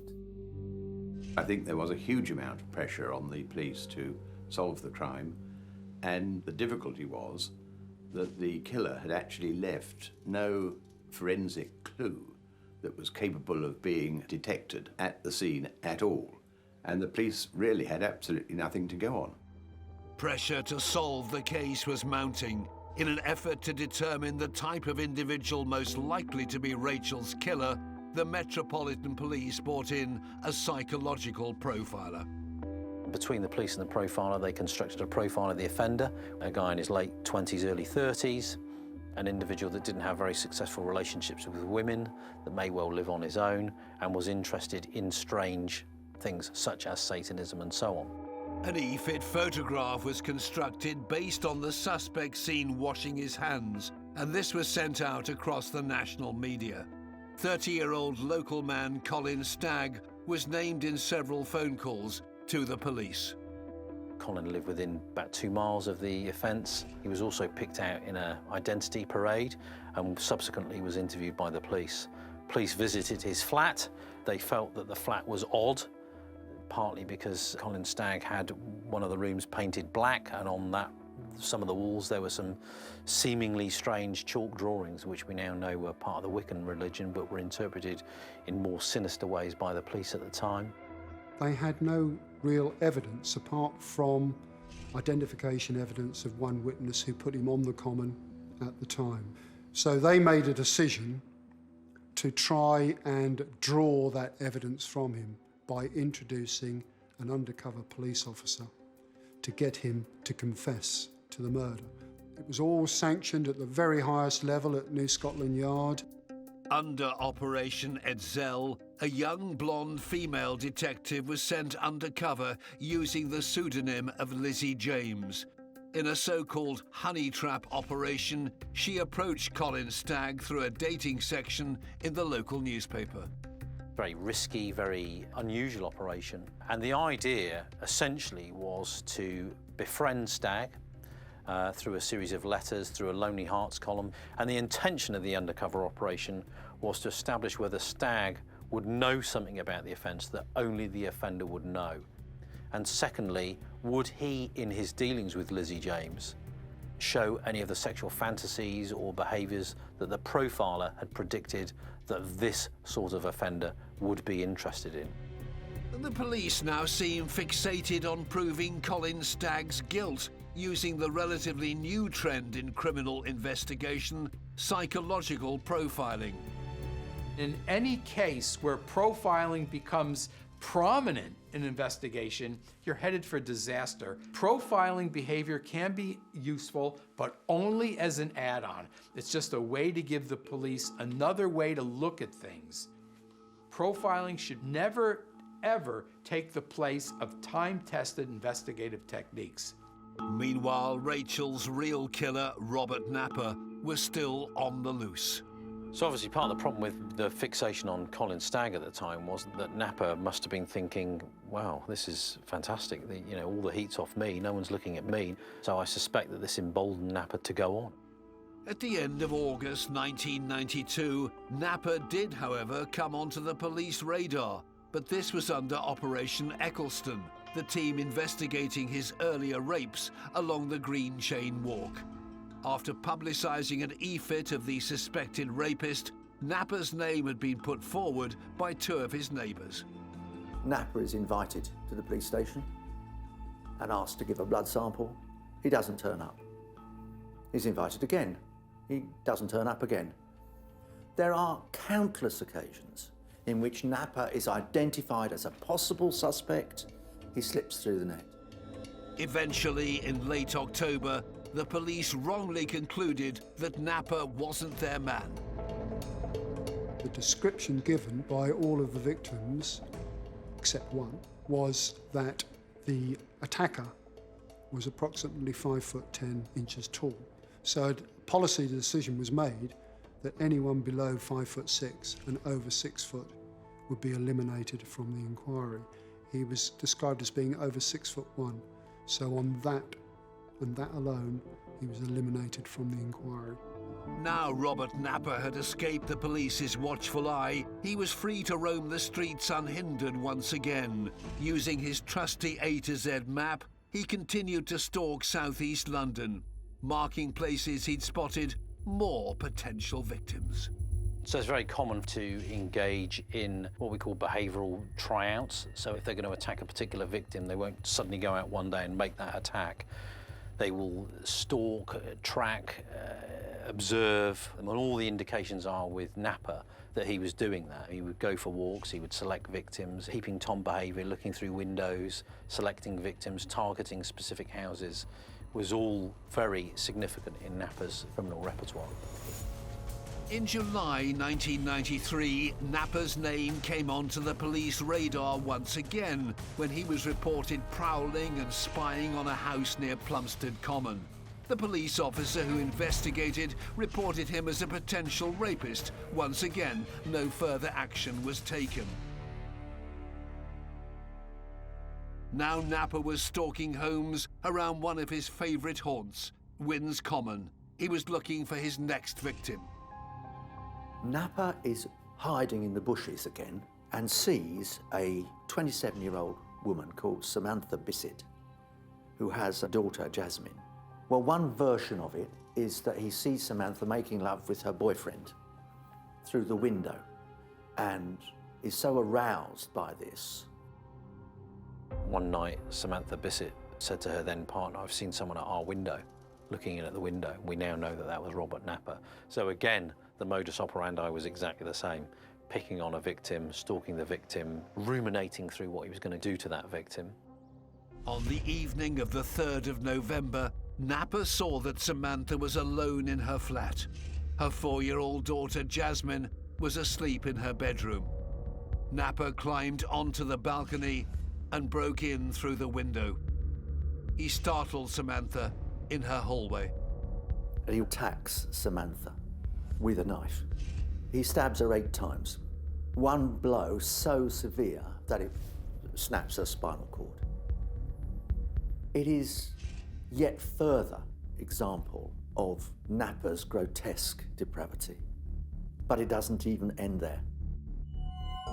I think there was a huge amount of pressure on the police to solve the crime, and the difficulty was that the killer had actually left no forensic clue that was capable of being detected at the scene at all, and the police really had absolutely nothing to go on. Pressure to solve the case was mounting. In an effort to determine the type of individual most likely to be Rachel's killer, the Metropolitan Police brought in a psychological profiler. Between the police and the profiler, they constructed a profile of the offender, a guy in his late 20s, early 30s, an individual that didn't have very successful relationships with women, that may well live on his own, and was interested in strange things such as Satanism and so on. An e-fit photograph was constructed based on the suspect seen washing his hands, and this was sent out across the national media. 30-year-old local man Colin Stagg was named in several phone calls to the police. Colin lived within about 2 miles of the offence. He was also picked out in an identity parade and subsequently was interviewed by the police. Police visited his flat. They felt that the flat was odd, partly because Colin Stagg had one of the rooms painted black, and on that, some of the walls, there were some seemingly strange chalk drawings, which we now know were part of the Wiccan religion, but were interpreted in more sinister ways by the police at the time. They had no real evidence apart from identification evidence of one witness who put him on the common at the time. So they made a decision to try and draw that evidence from him by introducing an undercover police officer to get him to confess to the murder. It was all sanctioned at the very highest level at New Scotland Yard. Under Operation Etzel, a young blonde female detective was sent undercover using the pseudonym of Lizzie James. In a so-called honey trap operation, she approached Colin Stagg through a dating section in the local newspaper. Very risky, very unusual operation. And the idea essentially was to befriend Stagg through a series of letters, through a Lonely Hearts column. And the intention of the undercover operation was to establish whether Stagg would know something about the offence that only the offender would know. And secondly, would he, in his dealings with Lizzie James, show any of the sexual fantasies or behaviours that the profiler had predicted that this sort of offender would be interested in. The police now seem fixated on proving Colin Stagg's guilt, using the relatively new trend in criminal investigation, psychological profiling. In any case where profiling becomes prominent in investigation, you're headed for disaster. Profiling behavior can be useful, but only as an add-on. It's just a way to give the police another way to look at things. Profiling should never, ever take the place of time-tested investigative techniques. Meanwhile, Rachel's real killer, Robert Napper, was still on the loose. So obviously part of the problem with the fixation on Colin Stagg at the time was that Napper must have been thinking, wow, this is fantastic. All the heat's off me, no one's looking at me. So I suspect that this emboldened Napper to go on. At the end of August 1992, Napper did, however, come onto the police radar, but this was under Operation Eccleston, the team investigating his earlier rapes along the Green Chain Walk. After publicising an e-fit of the suspected rapist, Napper's name had been put forward by two of his neighbours. Napper is invited to the police station and asked to give a blood sample. He doesn't turn up. He's invited again. He doesn't turn up again. There are countless occasions in which Napper is identified as a possible suspect. He slips through the net. Eventually, in late October, the police wrongly concluded that Napper wasn't their man. The description given by all of the victims, except one, was that the attacker was approximately 5'10" tall. So a policy decision was made that anyone below 5'6" and over 6 foot would be eliminated from the inquiry. He was described as being over 6'1", so on that and that alone, he was eliminated from the inquiry. Now Robert Napper had escaped the police's watchful eye, he was free to roam the streets unhindered once again. Using his trusty A to Z map, he continued to stalk southeast London, marking places he'd spotted more potential victims. So it's very common to engage in what we call behavioural tryouts. So if they're going to attack a particular victim, they won't suddenly go out one day and make that attack. They will stalk, track, observe, and all the indications are with Napper that he was doing that. He would go for walks, he would select victims, peeping Tom behaviour, looking through windows, selecting victims, targeting specific houses, was all very significant in Napper's criminal repertoire. In July 1993, Napper's name came onto the police radar once again when he was reported prowling and spying on a house near Plumstead Common. The police officer who investigated reported him as a potential rapist. Once again, no further action was taken. Now Napper was stalking homes around one of his favourite haunts, Wimbledon Common. He was looking for his next victim. Napper is hiding in the bushes again and sees a 27-year-old woman called Samantha Bissett, who has a daughter, Jasmine. Well, one version of it is that he sees Samantha making love with her boyfriend through the window and is so aroused by this. One night, Samantha Bissett said to her then partner, "I've seen someone at our window, looking in at the window." We now know that that was Robert Napper. So again, the modus operandi was exactly the same. Picking on a victim, stalking the victim, ruminating through what he was going to do to that victim. On the evening of the 3rd of November, Napper saw that Samantha was alone in her flat. Her 4-year-old daughter, Jasmine, was asleep in her bedroom. Napper climbed onto the balcony and broke in through the window. He startled Samantha in her hallway. He attacks Samantha with a knife. He stabs her 8 times. One blow so severe that it snaps her spinal cord. It is yet further example of Napper's grotesque depravity. But it doesn't even end there.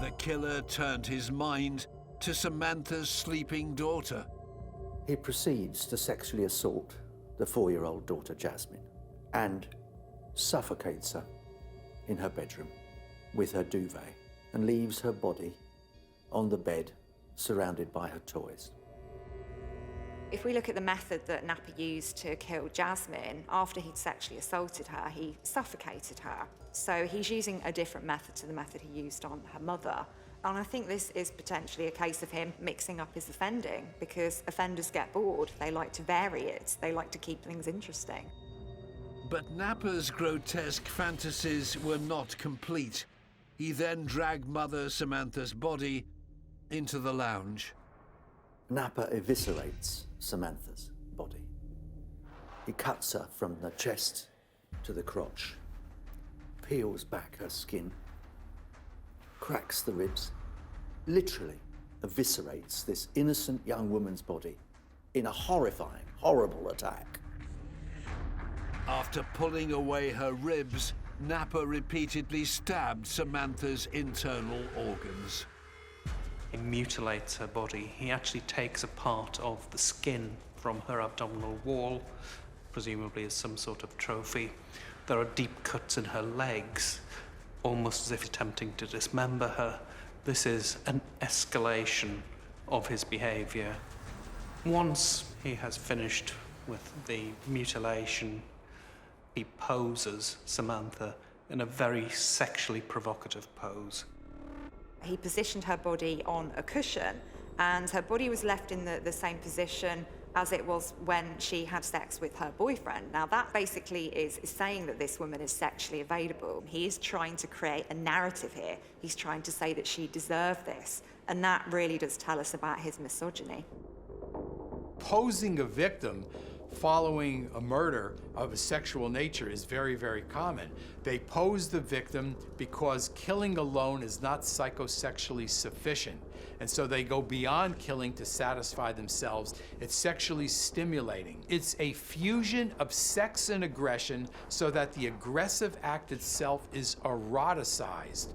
The killer turned his mind to Samantha's sleeping daughter. He proceeds to sexually assault the 4-year-old daughter, Jasmine, and suffocates her in her bedroom with her duvet and leaves her body on the bed surrounded by her toys. If we look at the method that Napper used to kill Jasmine, after he'd sexually assaulted her, he suffocated her. So he's using a different method to the method he used on her mother. And I think this is potentially a case of him mixing up his offending, because offenders get bored. They like to vary it. They like to keep things interesting. But Napper's grotesque fantasies were not complete. He then dragged Mother Samantha's body into the lounge. Napper eviscerates Samantha's body. He cuts her from the chest to the crotch, peels back her skin, cracks the ribs, literally eviscerates this innocent young woman's body in a horrifying, horrible attack. After pulling away her ribs, Napper repeatedly stabbed Samantha's internal organs. He mutilates her body. He actually takes a part of the skin from her abdominal wall, presumably as some sort of trophy. There are deep cuts in her legs, almost as if attempting to dismember her. This is an escalation of his behavior. Once he has finished with the mutilation, he poses Samantha in a very sexually provocative pose. He positioned her body on a cushion, and her body was left in the same position as it was when she had sex with her boyfriend. Now, that basically is saying that this woman is sexually available. He is trying to create a narrative here. He's trying to say that she deserved this, and that really does tell us about his misogyny. Posing a victim following a murder of a sexual nature is very, very common. They pose the victim because killing alone is not psychosexually sufficient. And so they go beyond killing to satisfy themselves. It's sexually stimulating. It's a fusion of sex and aggression so that the aggressive act itself is eroticized.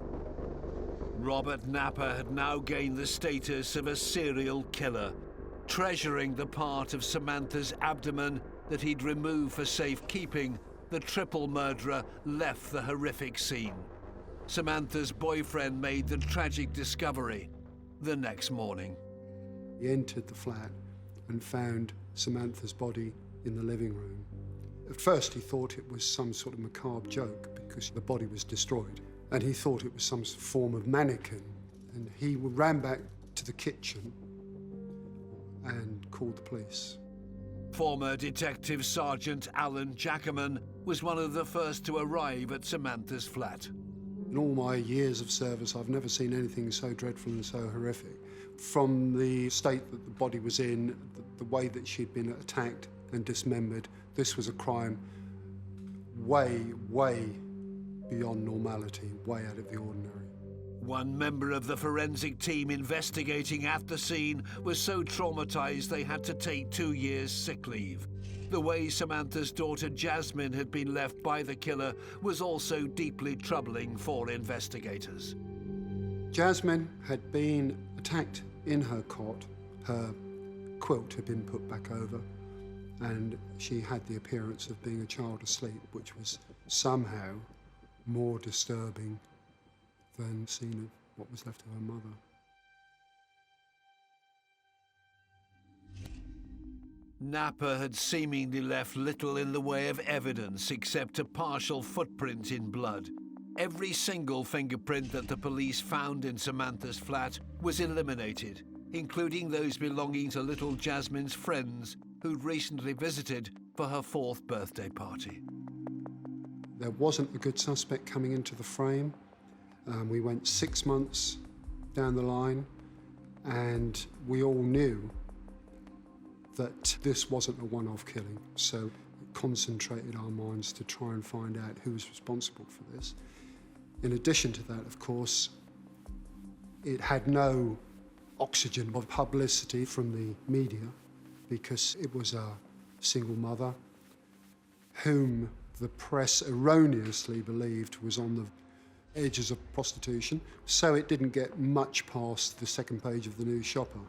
Robert Napper had now gained the status of a serial killer, treasuring the part of Samantha's abdomen that he'd removed for safekeeping. The triple murderer left the horrific scene. Samantha's boyfriend made the tragic discovery the next morning. He entered the flat and found Samantha's body in the living room. At first he thought it was some sort of macabre joke because the body was destroyed, and he thought it was some form of mannequin. And he ran back to the kitchen and called the police. Former Detective Sergeant Alan Jackerman was one of the first to arrive at Samantha's flat. In all my years of service, I've never seen anything so dreadful and so horrific. From the state that the body was in, the way that she'd been attacked and dismembered, this was a crime way, way beyond normality, way out of the ordinary. One member of the forensic team investigating at the scene was so traumatized they had to take 2 years sick leave. The way Samantha's daughter Jasmine had been left by the killer was also deeply troubling for investigators. Jasmine had been attacked in her cot. Her quilt had been put back over, and she had the appearance of being a child asleep, which was somehow more disturbing than seeing what was left of her mother. Napper had seemingly left little in the way of evidence except a partial footprint in blood. Every single fingerprint that the police found in Samantha's flat was eliminated, including those belonging to little Jasmine's friends who'd recently visited for her 4th birthday party. There wasn't a good suspect coming into the frame. We went 6 months down the line, and we all knew that this wasn't a one-off killing, so it concentrated our minds to try and find out who was responsible for this. In addition to that, of course, it had no oxygen of publicity from the media because it was a single mother whom the press erroneously believed was on the edges of prostitution, so it didn't get much past the second page of the News Shopper.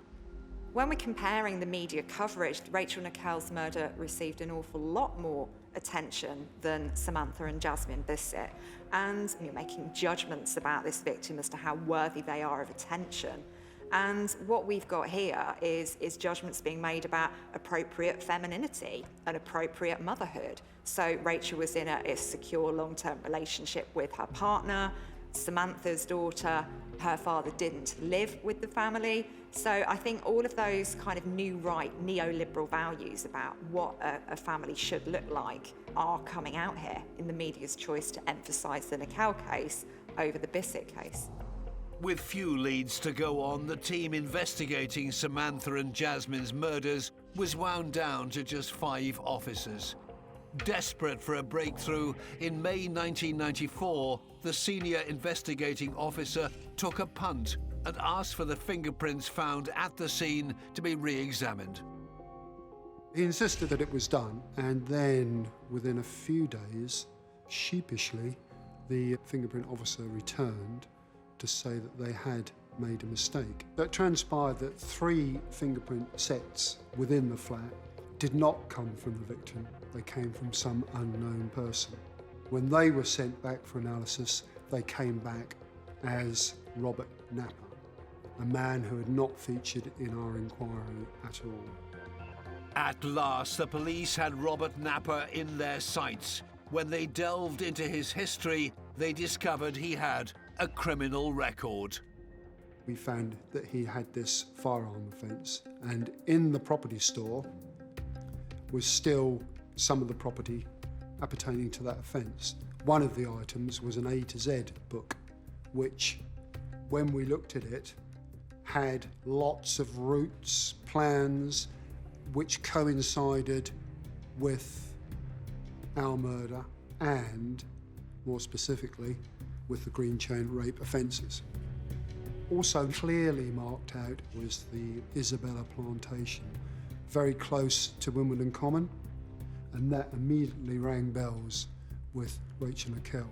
When we're comparing the media coverage, Rachel Nickel's murder received an awful lot more attention than Samantha and Jasmine Bissett, and you're making judgments about this victim as to how worthy they are of attention. And what we've got here is judgments being made about appropriate femininity and appropriate motherhood. So Rachel was in a secure long-term relationship with her partner. Samantha's daughter, her father didn't live with the family. So I think all of those kind of new right, neoliberal values about what a family should look like are coming out here in the media's choice to emphasise the Nickel case over the Bissett case. With few leads to go on, the team investigating Samantha and Jasmine's murders was wound down to just 5 officers. Desperate for a breakthrough, in May 1994, the senior investigating officer took a punt and asked for the fingerprints found at the scene to be re-examined. He insisted that it was done, and then within a few days, sheepishly, the fingerprint officer returned to say that they had made a mistake. It transpired that 3 fingerprint sets within the flat did not come from the victim. They came from some unknown person. When they were sent back for analysis, they came back as Robert Napper, a man who had not featured in our inquiry at all. At last, the police had Robert Napper in their sights. When they delved into his history, they discovered he had a criminal record. We found that he had this firearm offence, and in the property store was still some of the property appertaining to that offence. One of the items was an A to Z book, which, when we looked at it, had lots of routes, plans, which coincided with our murder and, more specifically, with the green chain rape offences. Also clearly marked out was the Isabella plantation, very close to Wimbledon Common, and that immediately rang bells with Rachel Nickel.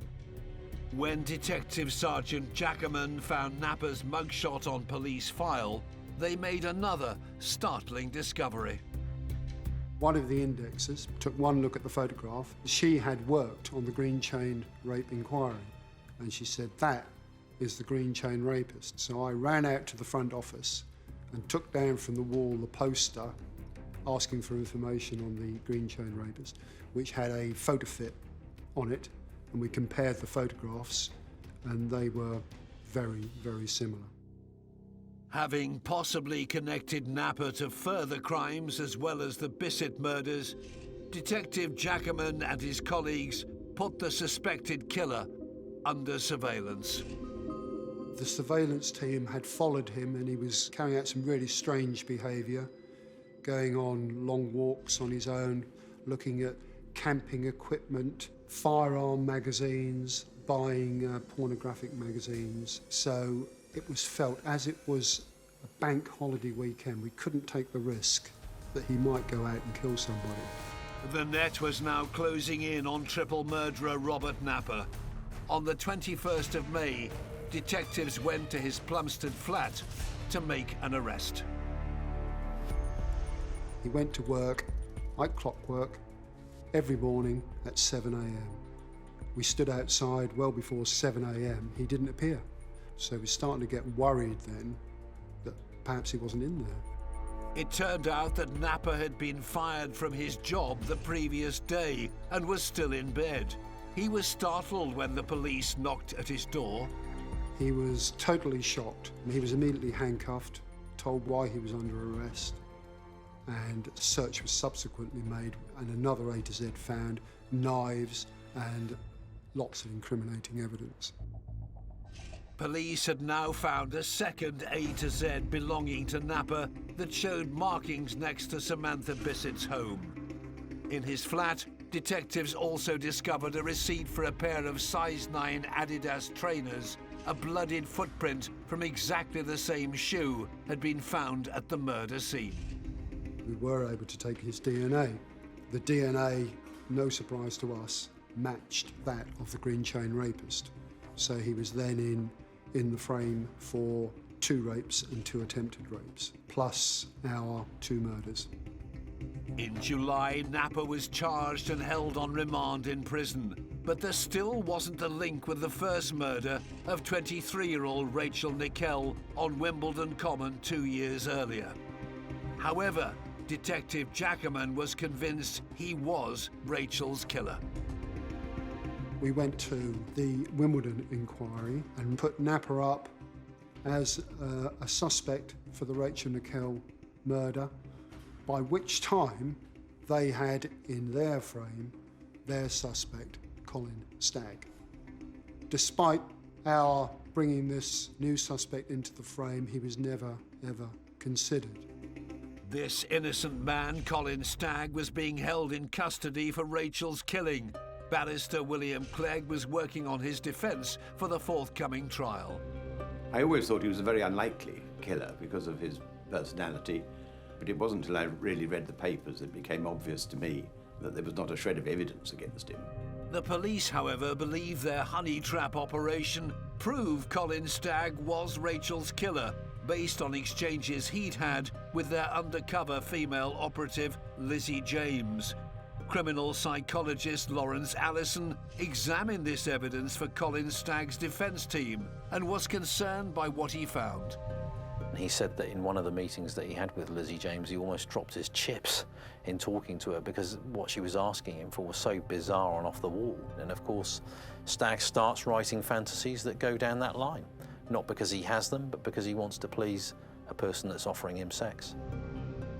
When Detective Sergeant Churchman found Napper's mugshot on police file, they made another startling discovery. One of the indexes took one look at the photograph. She had worked on the green chain rape inquiry, and she said, "That is the green chain rapist." So I ran out to the front office and took down from the wall the poster asking for information on the green chain rapist, which had a photo fit on it, and we compared the photographs, and they were very, very similar. Having possibly connected Napper to further crimes as well as the Bissett murders, Detective Churchman and his colleagues put the suspected killer under surveillance. The surveillance team had followed him, and he was carrying out some really strange behaviour, going on long walks on his own, looking at camping equipment, firearm magazines, buying pornographic magazines. So it was felt as it was a bank holiday weekend. We couldn't take the risk that he might go out and kill somebody. The net was now closing in on triple murderer Robert Napper. On the 21st of May, detectives went to his Plumstead flat to make an arrest. He went to work, like clockwork, every morning at 7 a.m. We stood outside well before 7 a.m. He didn't appear. So we're starting to get worried then that perhaps he wasn't in there. It turned out that Napper had been fired from his job the previous day and was still in bed. He was startled when the police knocked at his door. He was totally shocked. He was immediately handcuffed, told why he was under arrest, and a search was subsequently made, and another A to Z found, knives and lots of incriminating evidence. Police had now found a second A to Z belonging to Napa that showed markings next to Samantha Bissett's home. In his flat, detectives also discovered a receipt for a pair of size 9 Adidas trainers. A bloodied footprint from exactly the same shoe had been found at the murder scene. We were able to take his DNA. The DNA, no surprise to us, matched that of the green chain rapist. So he was then in the frame for 2 rapes and 2 attempted rapes, plus our 2 murders. In July, Napa was charged and held on remand in prison. But there still wasn't a link with the first murder of 23-year-old Rachel Nickel on Wimbledon Common 2 years earlier. However, Detective Churchman was convinced he was Rachel's killer. We went to the Wimbledon inquiry and put Napa up as a suspect for the Rachel Nickel murder, by which time they had in their frame their suspect, Colin Stagg. Despite our bringing this new suspect into the frame, he was never, ever considered. This innocent man, Colin Stagg, was being held in custody for Rachel's killing. Barrister William Clegg was working on his defence for the forthcoming trial. I always thought he was a very unlikely killer because of his personality, but it wasn't until I really read the papers that it became obvious to me that there was not a shred of evidence against him. The police, however, believe their honey trap operation proved Colin Stagg was Rachel's killer, based on exchanges he'd had with their undercover female operative, Lizzie James. Criminal psychologist Lawrence Allison examined this evidence for Colin Stagg's defence team and was concerned by what he found. He said that in one of the meetings that he had with Lizzie James, he almost dropped his chips in talking to her because what she was asking him for was so bizarre and off the wall. And of course, Stagg starts writing fantasies that go down that line, not because he has them, but because he wants to please a person that's offering him sex.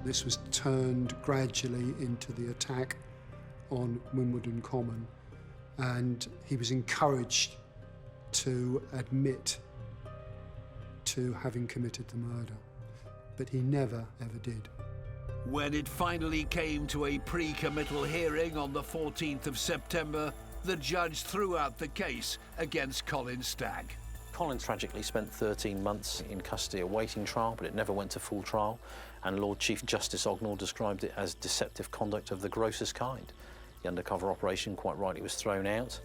This was turned gradually into the attack on Wimbledon Common, and he was encouraged to admit to having committed the murder, but he never, ever did. When it finally came to a pre-committal hearing on the 14th of September, the judge threw out the case against Colin Stagg. Colin tragically spent 13 months in custody awaiting trial, but it never went to full trial, and Lord Chief Justice Ognall described it as deceptive conduct of the grossest kind. The undercover operation, quite rightly, was thrown out.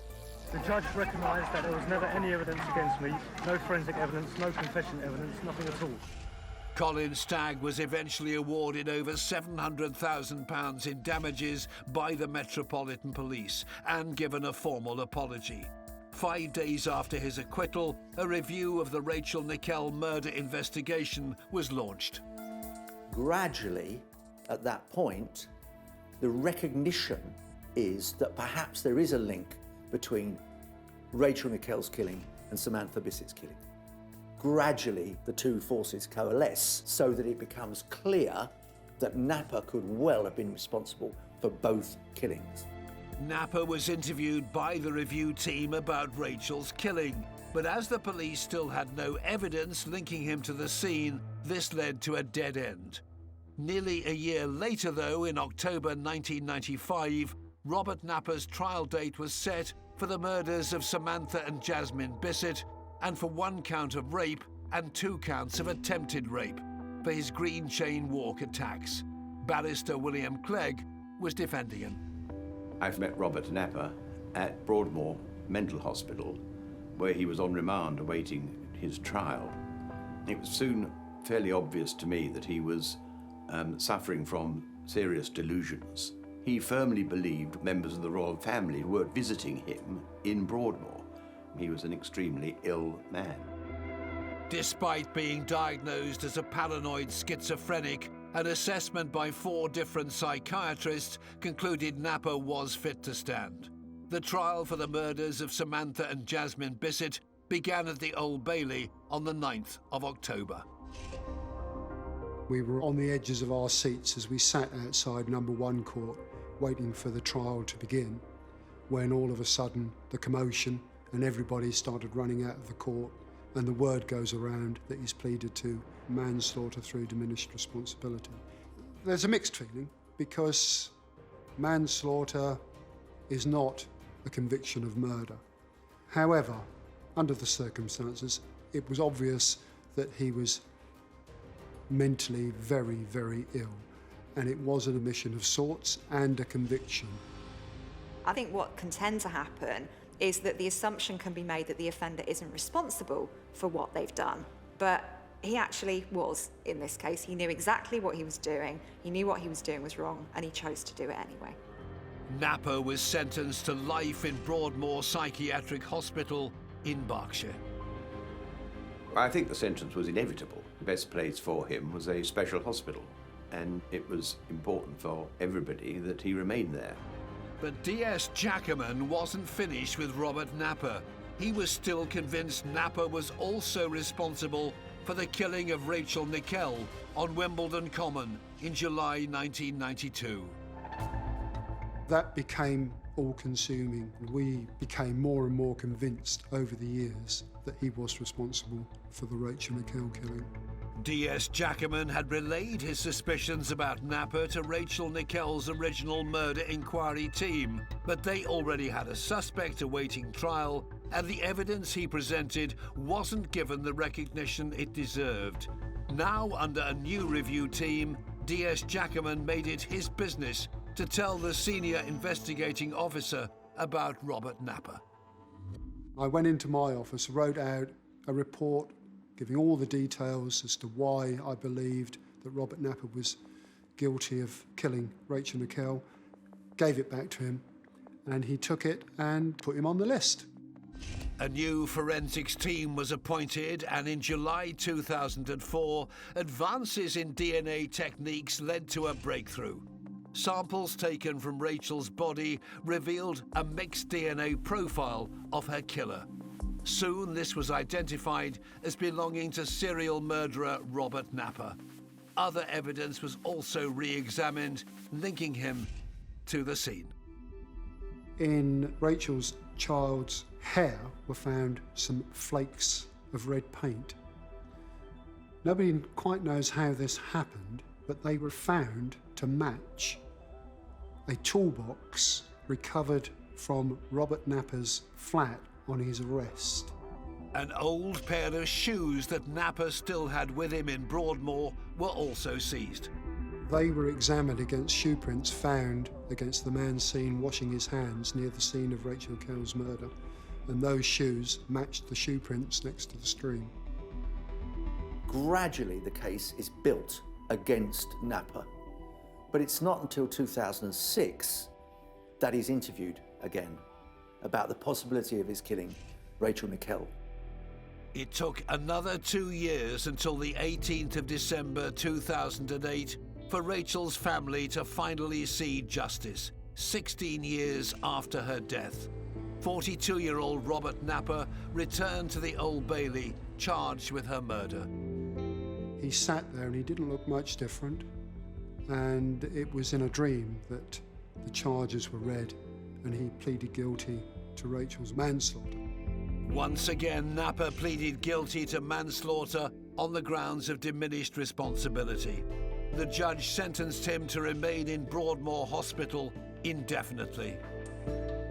The judge recognised that there was never any evidence against me, no forensic evidence, no confession evidence, nothing at all. Colin Stagg was eventually awarded over £700,000 in damages by the Metropolitan Police and given a formal apology. 5 days after his acquittal, a review of the Rachel Nickel murder investigation was launched. Gradually, at that point, the recognition is that perhaps there is a link between Rachel Nickel's killing and Samantha Bissett's killing. Gradually, the two forces coalesce so that it becomes clear that Napa could well have been responsible for both killings. Napa was interviewed by the review team about Rachel's killing, but as the police still had no evidence linking him to the scene, this led to a dead end. Nearly a year later, though, in October 1995, Robert Napa's trial date was set for the murders of Samantha and Jasmine Bissett, and for 1 count of rape and 2 counts of attempted rape for his green chain walk attacks. Barrister William Clegg was defending him. I've met Robert Napa at Broadmoor Mental Hospital, where he was on remand awaiting his trial. It was soon fairly obvious to me that he was suffering from serious delusions. He firmly believed members of the royal family were visiting him in Broadmoor. He was an extremely ill man. Despite being diagnosed as a paranoid schizophrenic, an assessment by 4 different psychiatrists concluded Napa was fit to stand. The trial for the murders of Samantha and Jasmine Bissett began at the Old Bailey on the 9th of October. We were on the edges of our seats as we sat outside number 1 court, waiting for the trial to begin, when all of a sudden the commotion and everybody started running out of the court and the word goes around that he's pleaded to manslaughter through diminished responsibility. There's a mixed feeling, because manslaughter is not a conviction of murder. However, under the circumstances, it was obvious that he was mentally very, very ill, and it was an admission of sorts and a conviction. I think what can tend to happen is that the assumption can be made that the offender isn't responsible for what they've done, but he actually was in this case. He knew exactly what he was doing, he knew what he was doing was wrong, and he chose to do it anyway. Napper was sentenced to life in Broadmoor Psychiatric Hospital in Berkshire. I think the sentence was inevitable. The best place for him was a special hospital, and it was important for everybody that he remained there. But D.S. Jackerman wasn't finished with Robert Napper. He was still convinced Napper was also responsible for the killing of Rachel Nickell on Wimbledon Common in July 1992. That became all-consuming. We became more and more convinced over the years that he was responsible for the Rachel Nickell killing. D.S. Jackerman had relayed his suspicions about Napper to Rachel Nickell's original murder inquiry team, but they already had a suspect awaiting trial, and the evidence he presented wasn't given the recognition it deserved. Now, under a new review team, D.S. Jackerman made it his business to tell the senior investigating officer about Robert Napper. I went into my office, wrote out a report giving all the details as to why I believed that Robert Napper was guilty of killing Rachel Nickell, gave it back to him, and he took it and put him on the list. A new forensics team was appointed, and in July 2004, advances in DNA techniques led to a breakthrough. Samples taken from Rachel's body revealed a mixed DNA profile of her killer. Soon this was identified as belonging to serial murderer Robert Napper. Other evidence was also re-examined, linking him to the scene. In Rachel's child's hair were found some flakes of red paint. Nobody quite knows how this happened, but they were found to match a toolbox recovered from Robert Napper's flat on his arrest. An old pair of shoes that Napper still had with him in Broadmoor were also seized. They were examined against shoe prints found against the man seen washing his hands near the scene of Rachel Nickell's murder, and those shoes matched the shoe prints next to the stream. Gradually, the case is built against Napper, but it's not until 2006 that he's interviewed again about the possibility of his killing Rachel Nickell. It took another 2 years until the 18th of December 2008 for Rachel's family to finally see justice, 16 years after her death. 42-year-old Robert Napper returned to the Old Bailey, charged with her murder. He sat there and he didn't look much different, and it was in a dream that the charges were read and he pleaded guilty to Rachel's manslaughter. Once again, Napper pleaded guilty to manslaughter on the grounds of diminished responsibility. The judge sentenced him to remain in Broadmoor Hospital indefinitely.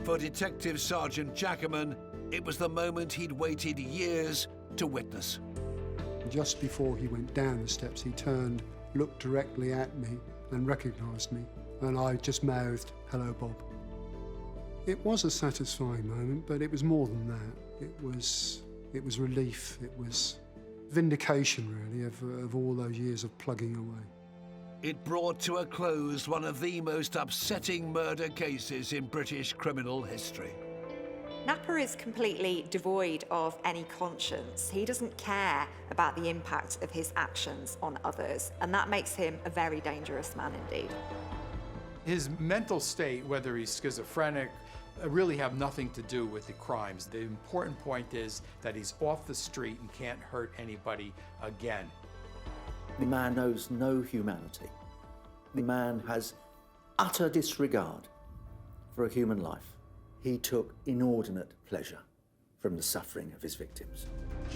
For Detective Sergeant Jackerman, it was the moment he'd waited years to witness. Just before he went down the steps, he turned, looked directly at me and recognised me, and I just mouthed, "Hello, Bob." It was a satisfying moment, but it was more than that. It was relief. It was vindication, really, of all those years of plugging away. It brought to a close one of the most upsetting murder cases in British criminal history. Napper is completely devoid of any conscience. He doesn't care about the impact of his actions on others, and that makes him a very dangerous man indeed. His mental state, whether he's schizophrenic, really have nothing to do with the crimes. The important point is that he's off the street and can't hurt anybody again. The man knows no humanity. The man has utter disregard for a human life. He took inordinate pleasure from the suffering of his victims.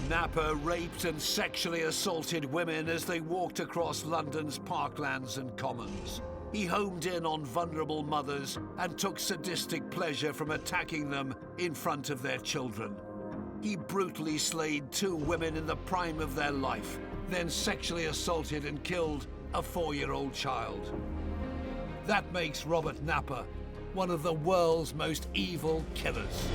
Napper raped and sexually assaulted women as they walked across London's parklands and commons. He homed in on vulnerable mothers and took sadistic pleasure from attacking them in front of their children. He brutally slayed 2 women in the prime of their life, then sexually assaulted and killed a 4-year-old child. That makes Robert Napper one of the world's most evil killers.